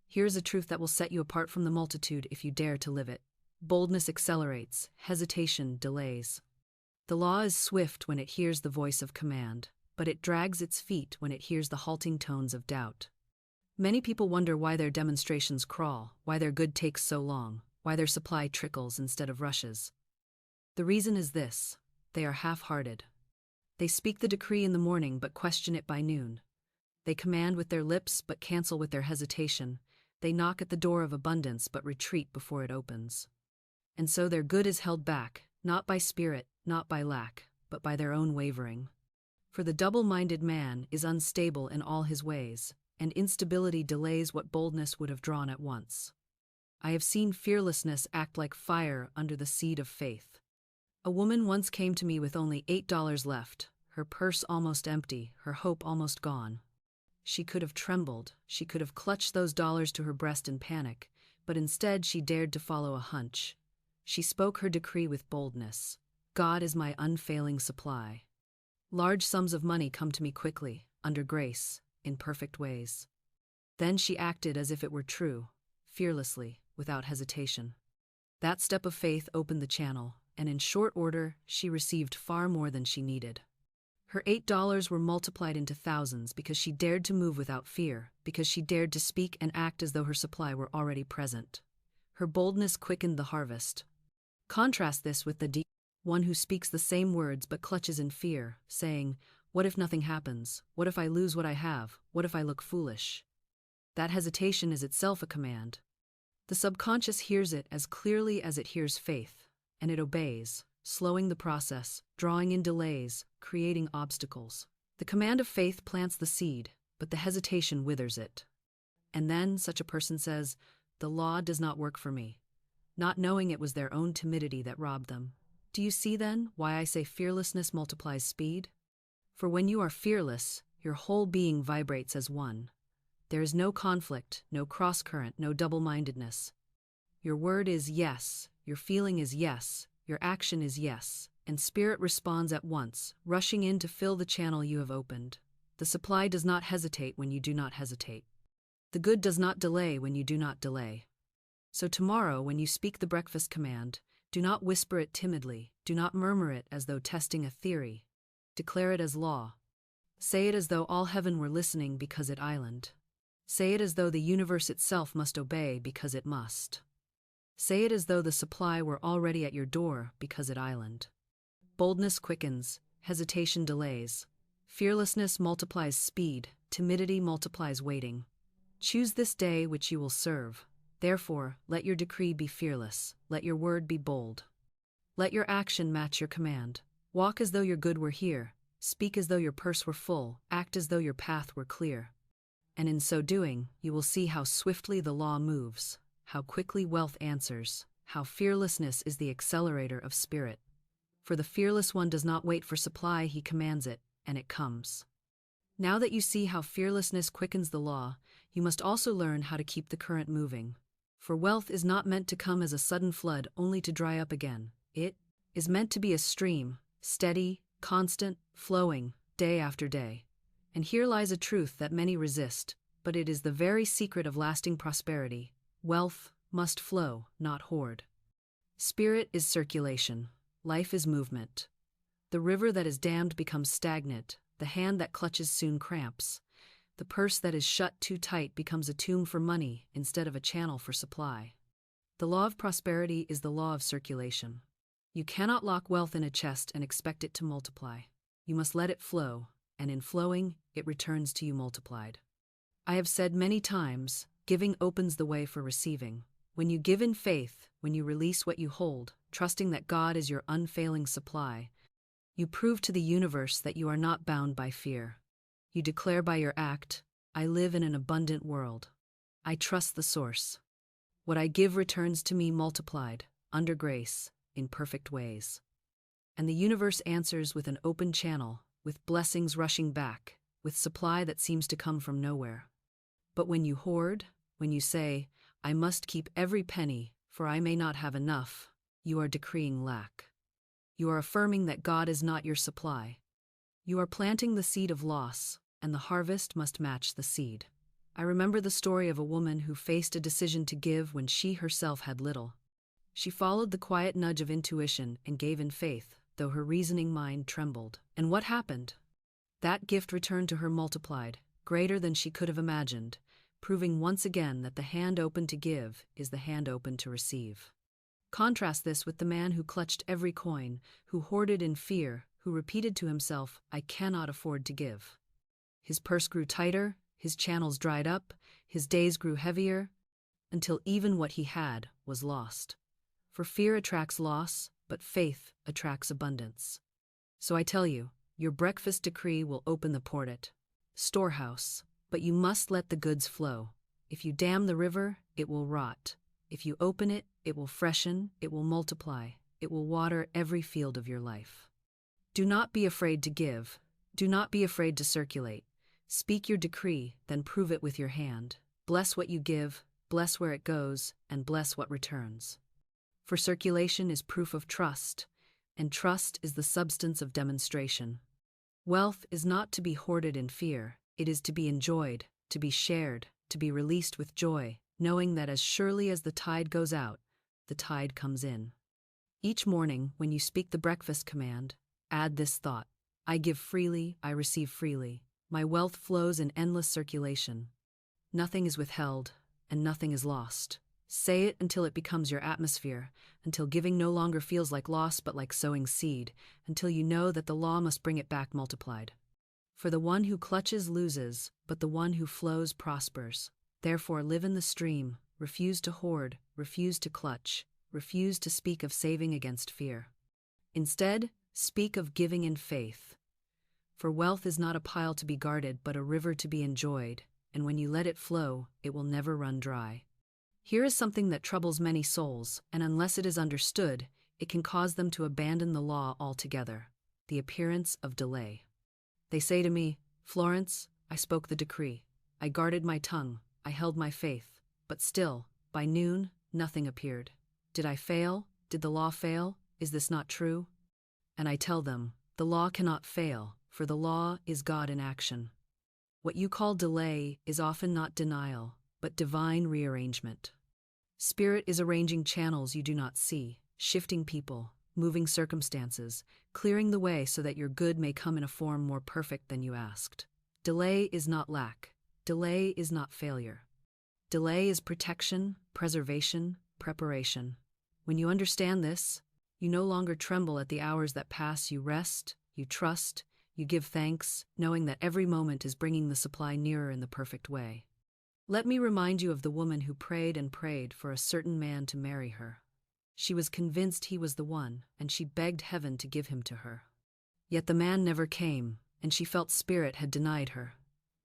Speaker 1: Here is a truth that will set you apart from the multitude if you dare to live it. Boldness accelerates, hesitation delays. The law is swift when it hears the voice of command, but it drags its feet when it hears the halting tones of doubt. Many people wonder why their demonstrations crawl, why their good takes so long, why their supply trickles instead of rushes. The reason is this: they are half-hearted. They speak the decree in the morning but question it by noon. They command with their lips but cancel with their hesitation. They knock at the door of abundance but retreat before it opens. And so their good is held back, not by spirit, not by lack, but by their own wavering. For the double-minded man is unstable in all his ways, and instability delays what boldness would have drawn at once. I have seen fearlessness act like fire under the seed of faith. A woman once came to me with only $8 left, her purse almost empty, her hope almost gone. She could have trembled, she could have clutched those dollars to her breast in panic, but instead she dared to follow a hunch. She spoke her decree with boldness. God is my unfailing supply. Large sums of money come to me quickly, under grace, in perfect ways. Then she acted as if it were true, fearlessly, without hesitation. That step of faith opened the channel, and in short order, she received far more than she needed. Her $8 were multiplied into thousands because she dared to move without fear, because she dared to speak and act as though her supply were already present. Her boldness quickened the harvest. Contrast this with the deep one who speaks the same words but clutches in fear, saying, "What if nothing happens? What if I lose what I have? What if I look foolish?" That hesitation is itself a command. The subconscious hears it as clearly as it hears faith, and it obeys, slowing the process, drawing in delays, creating obstacles. The command of faith plants the seed, but the hesitation withers it. And then such a person says, "The law does not work for me," not knowing it was their own timidity that robbed them. Do you see then why I say fearlessness multiplies speed? For when you are fearless, your whole being vibrates as one. There is no conflict, no cross-current, no double-mindedness. Your word is yes, your feeling is yes, your action is yes, and spirit responds at once, rushing in to fill the channel you have opened. The supply does not hesitate when you do not hesitate. The good does not delay when you do not delay. So tomorrow, when you speak the breakfast command, do not whisper it timidly, do not murmur it as though testing a theory. Declare it as law. Say it as though all heaven were listening because it island. Say it as though the universe itself must obey because it must. Say it as though the supply were already at your door because it island. Boldness quickens, hesitation delays. Fearlessness multiplies speed, timidity multiplies waiting. Choose this day which you will serve. Therefore, let your decree be fearless, let your word be bold. Let your action match your command. Walk as though your good were here, speak as though your purse were full, act as though your path were clear. And in so doing, you will see how swiftly the law moves, how quickly wealth answers, how fearlessness is the accelerator of spirit. For the fearless one does not wait for supply, he commands it, and it comes. Now that you see how fearlessness quickens the law, you must also learn how to keep the current moving. For wealth is not meant to come as a sudden flood only to dry up again. It is meant to be a stream, steady, constant, flowing, day after day. And here lies a truth that many resist, but it is the very secret of lasting prosperity. Wealth must flow, not hoard. Spirit is circulation. Life is movement. The river that is dammed becomes stagnant. The hand that clutches soon cramps. The purse that is shut too tight becomes a tomb for money instead of a channel for supply. The law of prosperity is the law of circulation. You cannot lock wealth in a chest and expect it to multiply. You must let it flow, and in flowing, it returns to you multiplied. I have said many times, giving opens the way for receiving. When you give in faith, when you release what you hold, trusting that God is your unfailing supply, you prove to the universe that you are not bound by fear. You declare by your act, I live in an abundant world. I trust the source. What I give returns to me multiplied, under grace, in perfect ways. And the universe answers with an open channel, with blessings rushing back, with supply that seems to come from nowhere. But when you hoard, when you say, I must keep every penny, for I may not have enough, you are decreeing lack. You are affirming that God is not your supply. You are planting the seed of loss, and the harvest must match the seed. I remember the story of a woman who faced a decision to give when she herself had little. She followed the quiet nudge of intuition and gave in faith, though her reasoning mind trembled. And what happened? That gift returned to her multiplied, greater than she could have imagined, proving once again that the hand open to give is the hand open to receive. Contrast this with the man who clutched every coin, who hoarded in fear, who repeated to himself, I cannot afford to give. His purse grew tighter, his channels dried up, his days grew heavier, until even what he had was lost. For fear attracts loss, but faith attracts abundance. So I tell you, your breakfast decree will open the portal, storehouse, but you must let the goods flow. If you dam the river, it will rot. If you open it, it will freshen, it will multiply, it will water every field of your life. Do not be afraid to give. Do not be afraid to circulate. Speak your decree, then prove it with your hand. Bless what you give, bless where it goes, and bless what returns. For circulation is proof of trust, and trust is the substance of demonstration. Wealth is not to be hoarded in fear, it is to be enjoyed, to be shared, to be released with joy, knowing that as surely as the tide goes out, the tide comes in. Each morning, when you speak the breakfast command, add this thought: I give freely, I receive freely. My wealth flows in endless circulation. Nothing is withheld, and nothing is lost. Say it until it becomes your atmosphere, until giving no longer feels like loss but like sowing seed, until you know that the law must bring it back multiplied. For the one who clutches loses, but the one who flows prospers. Therefore live in the stream, refuse to hoard, refuse to clutch, refuse to speak of saving against fear. Instead, speak of giving in faith. For wealth is not a pile to be guarded but a river to be enjoyed, and when you let it flow, it will never run dry. Here is something that troubles many souls, and unless it is understood, it can cause them to abandon the law altogether: the appearance of delay. They say to me, Florence, I spoke the decree. I guarded my tongue, I held my faith, but still, by noon, nothing appeared. Did I fail? Did the law fail? Is this not true? And I tell them, the law cannot fail, for the law is God in action. What you call delay is often not denial, but divine rearrangement. Spirit is arranging channels you do not see, shifting people, moving circumstances, clearing the way so that your good may come in a form more perfect than you asked. Delay is not lack. Delay is not failure. Delay is protection, preservation, preparation. When you understand this, you no longer tremble at the hours that pass. You rest, you trust, you give thanks, knowing that every moment is bringing the supply nearer in the perfect way. Let me remind you of the woman who prayed and prayed for a certain man to marry her. She was convinced he was the one, and she begged heaven to give him to her. Yet the man never came, and she felt Spirit had denied her.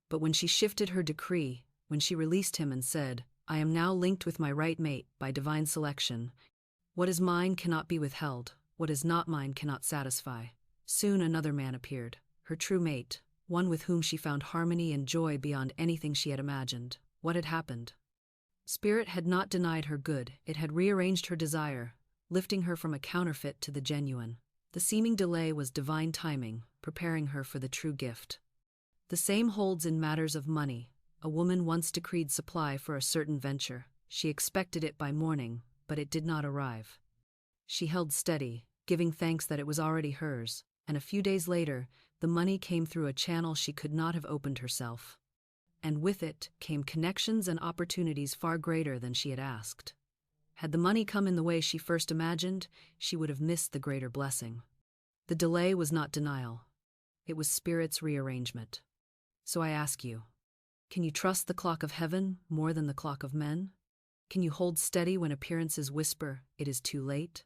Speaker 1: But when she shifted her decree, when she released him and said, I am now linked with my right mate by divine selection, what is mine cannot be withheld, what is not mine cannot satisfy. Soon another man appeared, her true mate, one with whom she found harmony and joy beyond anything she had imagined. What had happened? Spirit had not denied her good, it had rearranged her desire, lifting her from a counterfeit to the genuine. The seeming delay was divine timing, preparing her for the true gift. The same holds in matters of money. A woman once decreed supply for a certain venture. She expected it by morning, but it did not arrive. She held steady, giving thanks that it was already hers, and a few days later, the money came through a channel she could not have opened herself. And with it came connections and opportunities far greater than she had asked. Had the money come in the way she first imagined, she would have missed the greater blessing. The delay was not denial. It was Spirit's rearrangement. So I ask you, can you trust the clock of heaven more than the clock of men? Can you hold steady when appearances whisper, it is too late?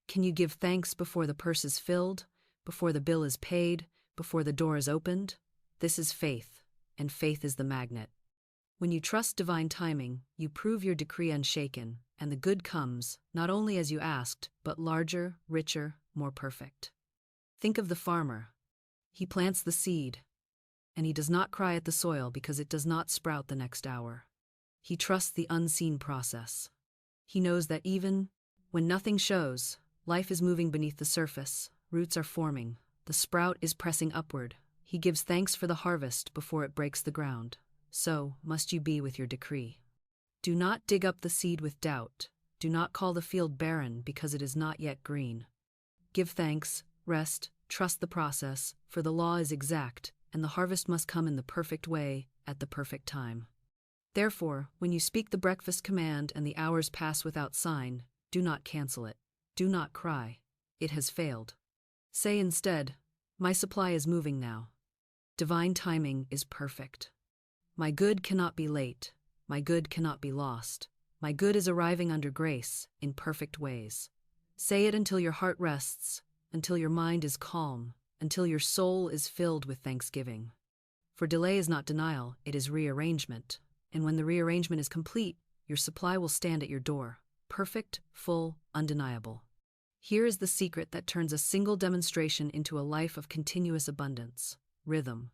Speaker 1: Can you give thanks before the purse is filled, before the bill is paid, before the door is opened? This is faith, and faith is the magnet. When you trust divine timing, you prove your decree unshaken, and the good comes, not only as you asked, but larger, richer, more perfect. Think of the farmer. He plants the seed, and he does not cry at the soil because it does not sprout the next hour. He trusts the unseen process. He knows that even when nothing shows, life is moving beneath the surface, roots are forming, the sprout is pressing upward. He gives thanks for the harvest before it breaks the ground. So must you be with your decree. Do not dig up the seed with doubt. Do not call the field barren because it is not yet green. Give thanks, rest, trust the process, for the law is exact, and the harvest must come in the perfect way, at the perfect time. Therefore, when you speak the breakfast command and the hours pass without sign, do not cancel it. Do not cry. It has failed. Say instead, my supply is moving now. Divine timing is perfect. My good cannot be late. My good cannot be lost. My good is arriving under grace, in perfect ways. Say it until your heart rests, until your mind is calm, until your soul is filled with thanksgiving. For delay is not denial, it is rearrangement. And when the rearrangement is complete, your supply will stand at your door, perfect, full, undeniable. Here is the secret that turns a single demonstration into a life of continuous abundance: rhythm.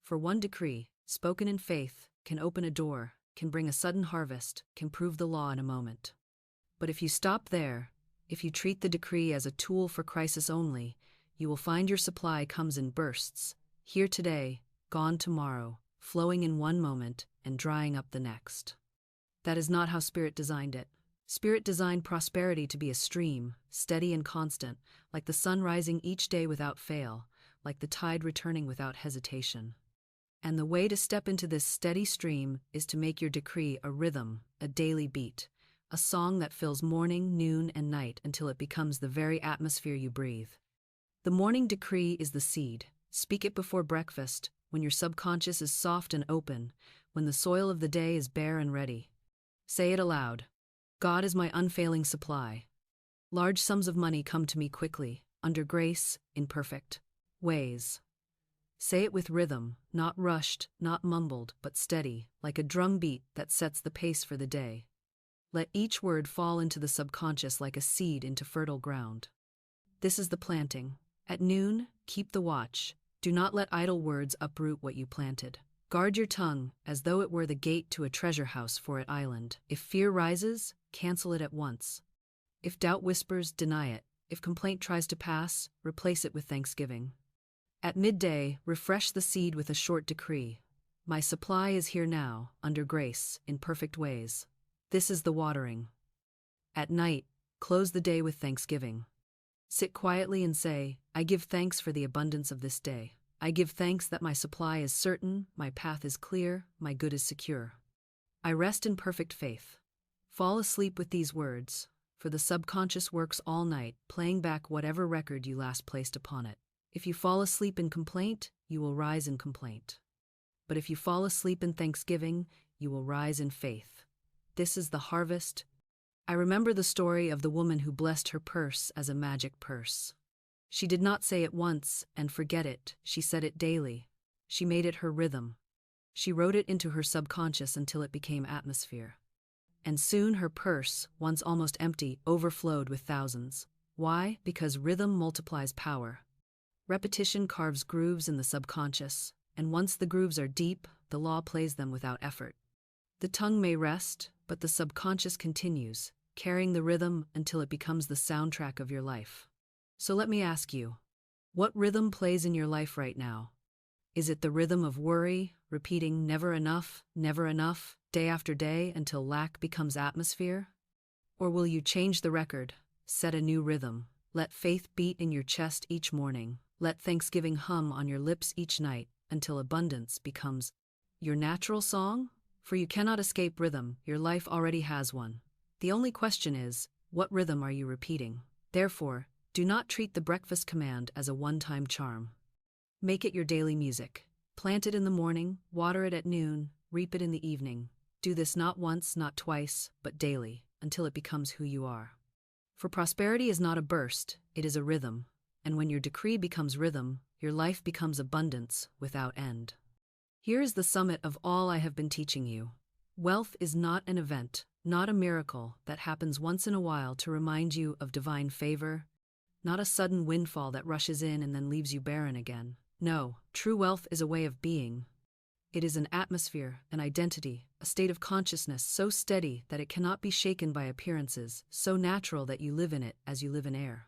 Speaker 1: For one decree, spoken in faith, can open a door, can bring a sudden harvest, can prove the law in a moment. But if you stop there, if you treat the decree as a tool for crisis only, you will find your supply comes in bursts, here today, gone tomorrow, flowing in one moment and drying up the next. That is not how Spirit designed it. Spirit designed prosperity to be a stream, steady and constant, like the sun rising each day without fail, like the tide returning without hesitation. And the way to step into this steady stream is to make your decree a rhythm, a daily beat, a song that fills morning, noon, and night until it becomes the very atmosphere you breathe. The morning decree is the seed. Speak it before breakfast, when your subconscious is soft and open, when the soil of the day is bare and ready. Say it aloud. God is my unfailing supply. Large sums of money come to me quickly, under grace, in perfect ways. Say it with rhythm, not rushed, not mumbled, but steady, like a drum beat that sets the pace for the day. Let each word fall into the subconscious like a seed into fertile ground. This is the planting. At noon, keep the watch. Do not let idle words uproot what you planted. Guard your tongue, as though it were the gate to a treasure house for it island. If fear rises, cancel it at once. If doubt whispers, deny it. If complaint tries to pass, replace it with thanksgiving. At midday, refresh the seed with a short decree. My supply is here now, under grace, in perfect ways. This is the watering. At night, close the day with thanksgiving. Sit quietly and say, I give thanks for the abundance of this day. I give thanks that my supply is certain, my path is clear, my good is secure. I rest in perfect faith. Fall asleep with these words, for the subconscious works all night, playing back whatever record you last placed upon it. If you fall asleep in complaint, you will rise in complaint. But if you fall asleep in thanksgiving, you will rise in faith. This is the harvest. I remember the story of the woman who blessed her purse as a magic purse. She did not say it once and forget it, she said it daily. She made it her rhythm. She wrote it into her subconscious until it became atmosphere. And soon her purse, once almost empty, overflowed with thousands. Why? Because rhythm multiplies power. Repetition carves grooves in the subconscious, and once the grooves are deep, the law plays them without effort. The tongue may rest, but the subconscious continues, carrying the rhythm until it becomes the soundtrack of your life. So let me ask you, what rhythm plays in your life right now? Is it the rhythm of worry, repeating never enough, day after day until lack becomes atmosphere? Or will you change the record, set a new rhythm, let faith beat in your chest each morning, let thanksgiving hum on your lips each night until abundance becomes your natural song? For you cannot escape rhythm, your life already has one. The only question is, what rhythm are you repeating? Therefore, do not treat the breakfast command as a one-time charm. Make it your daily music. Plant it in the morning, water it at noon, reap it in the evening. Do this not once, not twice, but daily, until it becomes who you are. For prosperity is not a burst, it is a rhythm. And when your decree becomes rhythm, your life becomes abundance without end. Here is the summit of all I have been teaching you. Wealth is not an event, not a miracle that happens once in a while to remind you of divine favor, not a sudden windfall that rushes in and then leaves you barren again. No, true wealth is a way of being. It is an atmosphere, an identity, a state of consciousness so steady that it cannot be shaken by appearances, so natural that you live in it as you live in air.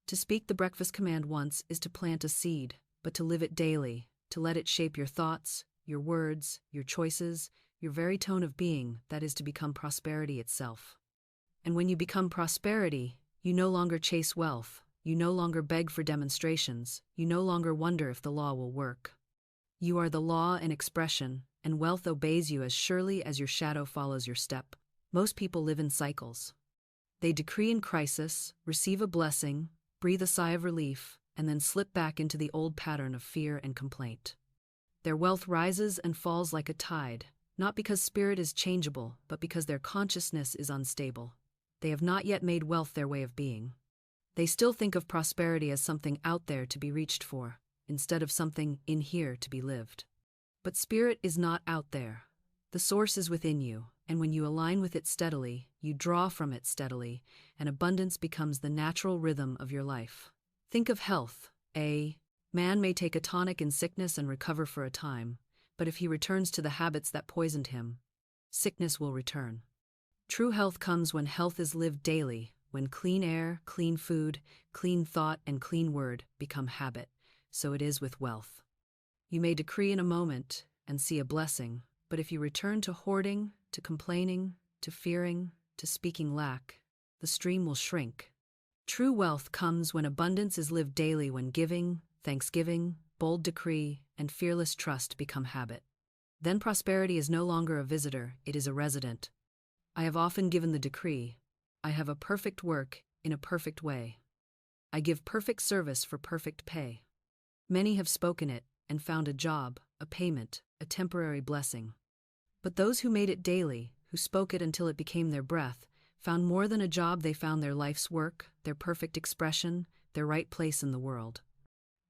Speaker 1: To speak the breakfast command once is to plant a seed, but to live it daily, to let it shape your thoughts, your words, your choices, your very tone of being, that is to become prosperity itself. And when you become prosperity, you no longer chase wealth, you no longer beg for demonstrations, you no longer wonder if the law will work. You are the law in expression, and wealth obeys you as surely as your shadow follows your step. Most people live in cycles. They decree in crisis, receive a blessing, breathe a sigh of relief, and then slip back into the old pattern of fear and complaint. Their wealth rises and falls like a tide, not because spirit is changeable, but because their consciousness is unstable. They have not yet made wealth their way of being. They still think of prosperity as something out there to be reached for, instead of something in here to be lived. But spirit is not out there. The source is within you, And when you align with it steadily, you draw from it steadily, and abundance becomes the natural rhythm of your life. Think of health. A man may take a tonic in sickness and recover for a time, but if he returns to the habits that poisoned him, sickness will return. True health comes when health is lived daily, when clean air, clean food, clean thought, and clean word become habit. So it is with wealth. You may decree in a moment and see a blessing, but if you return to hoarding, to complaining, to fearing, to speaking lack, the stream will shrink. True wealth comes when abundance is lived daily, when giving, thanksgiving, bold decree, and fearless trust become habit. Then prosperity is no longer a visitor, it is a resident. I have often given the decree, I have a perfect work in a perfect way. I give perfect service for perfect pay. Many have spoken it and found a job, a payment, a temporary blessing. But those who made it daily, who spoke it until it became their breath, found more than a job. They found their life's work, their perfect expression, their right place in the world.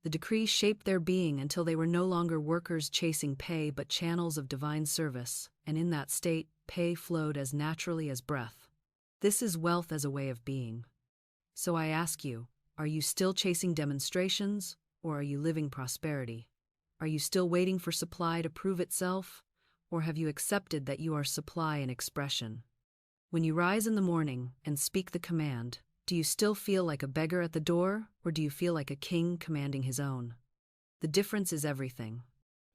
Speaker 1: The decree shaped their being until they were no longer workers chasing pay but channels of divine service, and in that state, pay flowed as naturally as breath. This is wealth as a way of being. So I ask you, are you still chasing demonstrations, or are you living prosperity? Are you still waiting for supply to prove itself, or have you accepted that you are supply in expression? When you rise in the morning and speak the command, do you still feel like a beggar at the door, or do you feel like a king commanding his own? The difference is everything.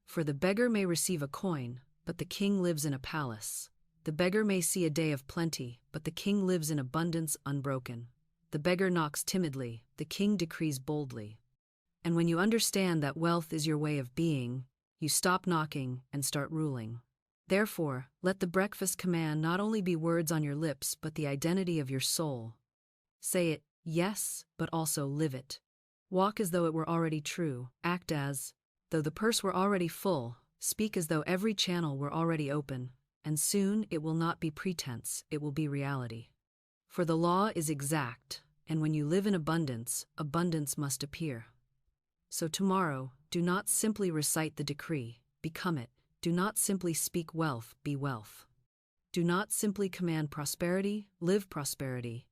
Speaker 1: For the beggar may receive a coin, but the king lives in a palace. The beggar may see a day of plenty, but the king lives in abundance unbroken. The beggar knocks timidly, the king decrees boldly. And when you understand that wealth is your way of being, you stop knocking and start ruling. Therefore, let the breakfast command not only be words on your lips but the identity of your soul. Say it, yes, but also live it. Walk as though it were already true, act as though the purse were already full, speak as though every channel were already open, and soon it will not be pretense, it will be reality. For the law is exact, and when you live in abundance, abundance must appear. So tomorrow, do not simply recite the decree, become it. Do not simply speak wealth, be wealth. Do not simply command prosperity, live prosperity.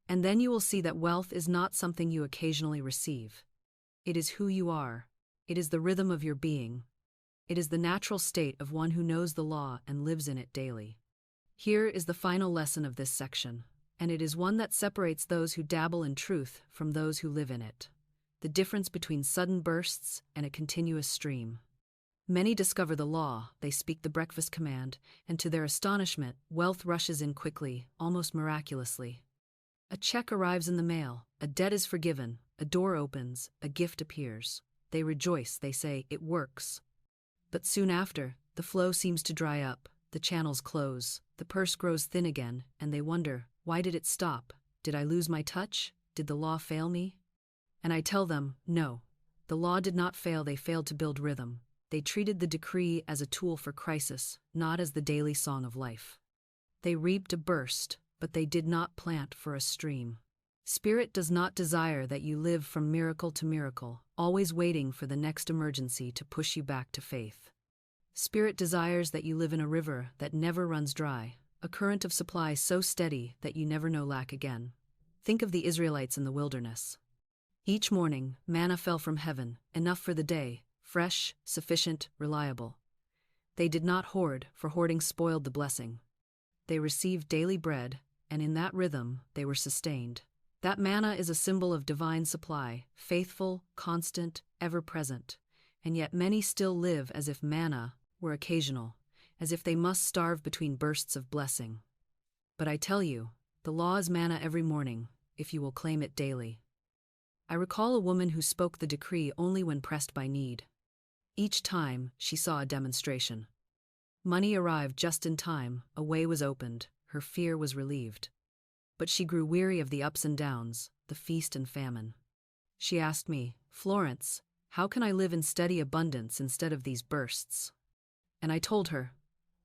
Speaker 1: And then you will see that wealth is not something you occasionally receive. It is who you are. It is the rhythm of your being. It is the natural state of one who knows the law and lives in it daily. Here is the final lesson of this section, and it is one that separates those who dabble in truth from those who live in it. The difference between sudden bursts and a continuous stream. Many discover the law, they speak the breakfast command, and to their astonishment, wealth rushes in quickly, almost miraculously. A check arrives in the mail, a debt is forgiven, a door opens, a gift appears. They rejoice, they say, it works. But soon after, the flow seems to dry up, the channels close, the purse grows thin again, and they wonder, why did it stop? Did I lose my touch? Did the law fail me? And I tell them, no. The law did not fail, they failed to build rhythm. They treated the decree as a tool for crisis, not as the daily song of life. They reaped a burst, but they did not plant for a stream. Spirit does not desire that you live from miracle to miracle, always waiting for the next emergency to push you back to faith. Spirit desires that you live in a river that never runs dry, a current of supply so steady that you never know lack again. Think of the Israelites in the wilderness. Each morning, manna fell from heaven, enough for the day, fresh, sufficient, reliable. They did not hoard, for hoarding spoiled the blessing. They received daily bread, and in that rhythm, they were sustained. That manna is a symbol of divine supply, faithful, constant, ever-present. And yet many still live as if manna were occasional, as if they must starve between bursts of blessing. But I tell you, the law is manna every morning, if you will claim it daily. I recall a woman who spoke the decree only when pressed by need. Each time, she saw a demonstration. Money arrived just in time, a way was opened, her fear was relieved. But she grew weary of the ups and downs, the feast and famine. She asked me, Florence, how can I live in steady abundance instead of these bursts? And I told her,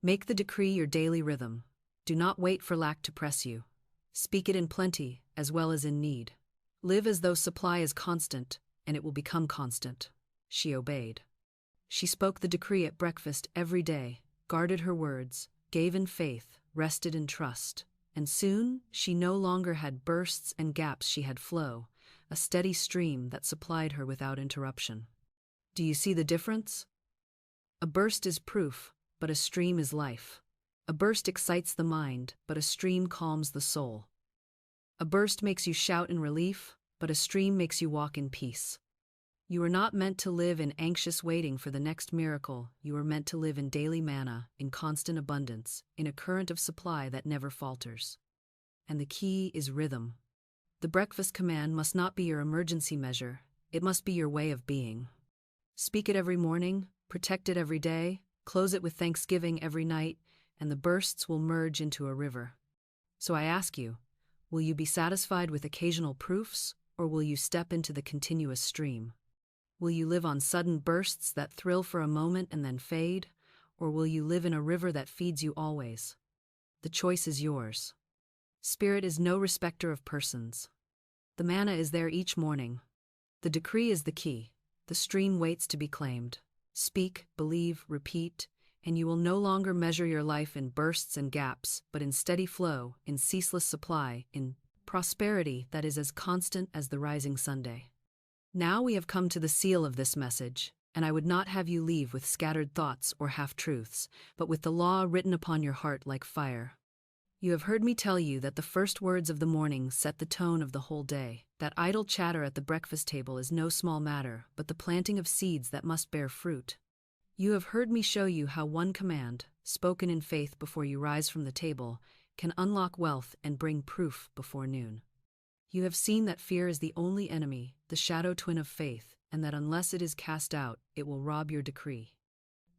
Speaker 1: make the decree your daily rhythm. Do not wait for lack to press you. Speak it in plenty, as well as in need. Live as though supply is constant, and it will become constant. She obeyed. She spoke the decree at breakfast every day, guarded her words, gave in faith, rested in trust. And soon, she no longer had bursts and gaps, she had flow, a steady stream that supplied her without interruption. Do you see the difference? A burst is proof, but a stream is life. A burst excites the mind, but a stream calms the soul. A burst makes you shout in relief, but a stream makes you walk in peace. You are not meant to live in anxious waiting for the next miracle. You are meant to live in daily manna, in constant abundance, in a current of supply that never falters. And the key is rhythm. The breakfast command must not be your emergency measure, it must be your way of being. Speak it every morning, protect it every day, close it with thanksgiving every night, and the bursts will merge into a river. So I ask you, will you be satisfied with occasional proofs, or will you step into the continuous stream? Will you live on sudden bursts that thrill for a moment and then fade, or will you live in a river that feeds you always? The choice is yours. Spirit is no respecter of persons. The manna is there each morning. The decree is the key. The stream waits to be claimed. Speak, believe, repeat, and you will no longer measure your life in bursts and gaps, but in steady flow, in ceaseless supply, in prosperity that is as constant as the rising Sunday. Now we have come to the seal of this message, and I would not have you leave with scattered thoughts or half-truths, but with the law written upon your heart like fire. You have heard me tell you that the first words of the morning set the tone of the whole day, that idle chatter at the breakfast table is no small matter, but the planting of seeds that must bear fruit. You have heard me show you how one command, spoken in faith before you rise from the table, can unlock wealth and bring proof before noon. You have seen that fear is the only enemy, the shadow twin of faith, and that unless it is cast out, it will rob your decree.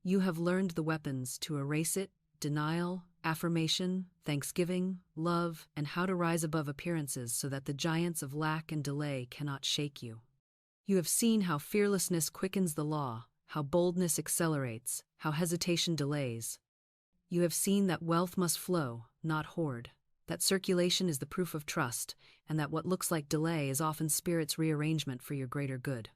Speaker 1: You have learned the weapons to erase it: denial, affirmation, thanksgiving, love, and how to rise above appearances so that the giants of lack and delay cannot shake you. You have seen how fearlessness quickens the law, how boldness accelerates, how hesitation delays. You have seen that wealth must flow, not hoard, that circulation is the proof of trust, and that what looks like delay is often Spirit's rearrangement for your greater good.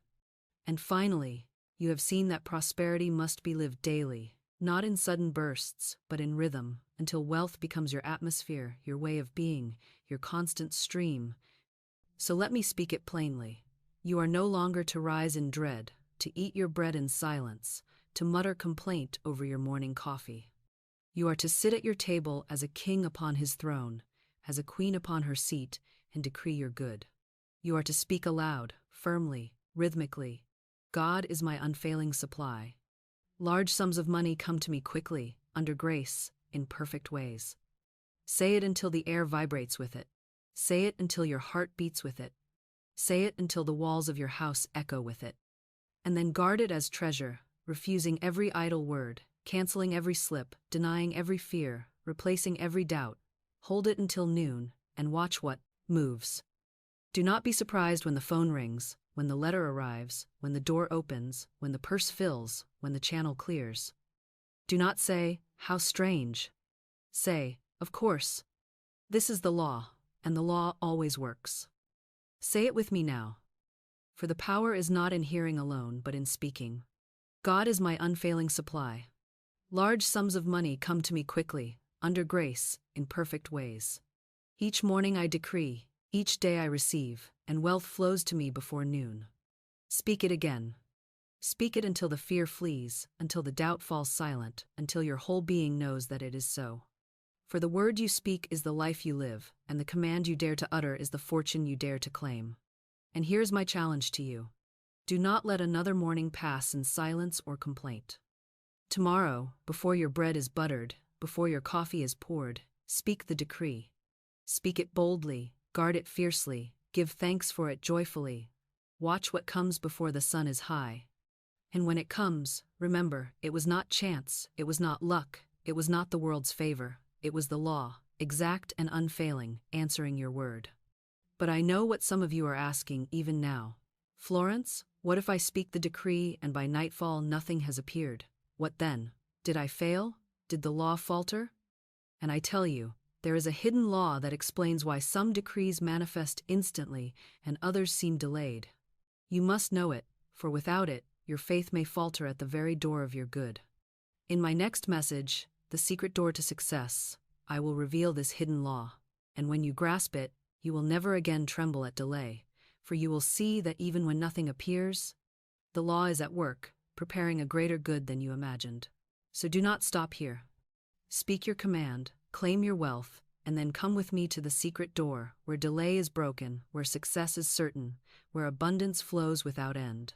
Speaker 1: And finally, you have seen that prosperity must be lived daily, not in sudden bursts, but in rhythm, until wealth becomes your atmosphere, your way of being, your constant stream. So let me speak it plainly. You are no longer to rise in dread, to eat your bread in silence, to mutter complaint over your morning coffee. You are to sit at your table as a king upon his throne, as a queen upon her seat, and decree your good. You are to speak aloud, firmly, rhythmically. God is my unfailing supply. Large sums of money come to me quickly, under grace, in perfect ways. Say it until the air vibrates with it. Say it until your heart beats with it. Say it until the walls of your house echo with it. And then guard it as treasure, refusing every idle word, canceling every slip, denying every fear, replacing every doubt. Hold it until noon, and watch what moves. Do not be surprised when the phone rings, when the letter arrives, when the door opens, when the purse fills, when the channel clears. Do not say, "How strange." Say, "Of course. This is the law, and the law always works." Say it with me now. For the power is not in hearing alone, but in speaking. God is my unfailing supply. Large sums of money come to me quickly, under grace, in perfect ways. Each morning I decree, each day I receive, and wealth flows to me before noon. Speak it again. Speak it until the fear flees, until the doubt falls silent, until your whole being knows that it is so. For the word you speak is the life you live, and the command you dare to utter is the fortune you dare to claim. And here's my challenge to you. Do not let another morning pass in silence or complaint. Tomorrow, before your bread is buttered, before your coffee is poured, speak the decree. Speak it boldly, guard it fiercely, give thanks for it joyfully. Watch what comes before the sun is high. And when it comes, remember, it was not chance, it was not luck, it was not the world's favor, it was the law, exact and unfailing, answering your word. But I know what some of you are asking even now. Florence, what if I speak the decree and by nightfall nothing has appeared? What then? Did I fail? Did the law falter? And I tell you, there is a hidden law that explains why some decrees manifest instantly and others seem delayed. You must know it, for without it, your faith may falter at the very door of your good. In my next message, The Secret Door to Success, I will reveal this hidden law, and when you grasp it, you will never again tremble at delay, for you will see that even when nothing appears, the law is at work, preparing a greater good than you imagined. So do not stop here. Speak your command, claim your wealth, and then come with me to the secret door, where delay is broken, where success is certain, where abundance flows without end.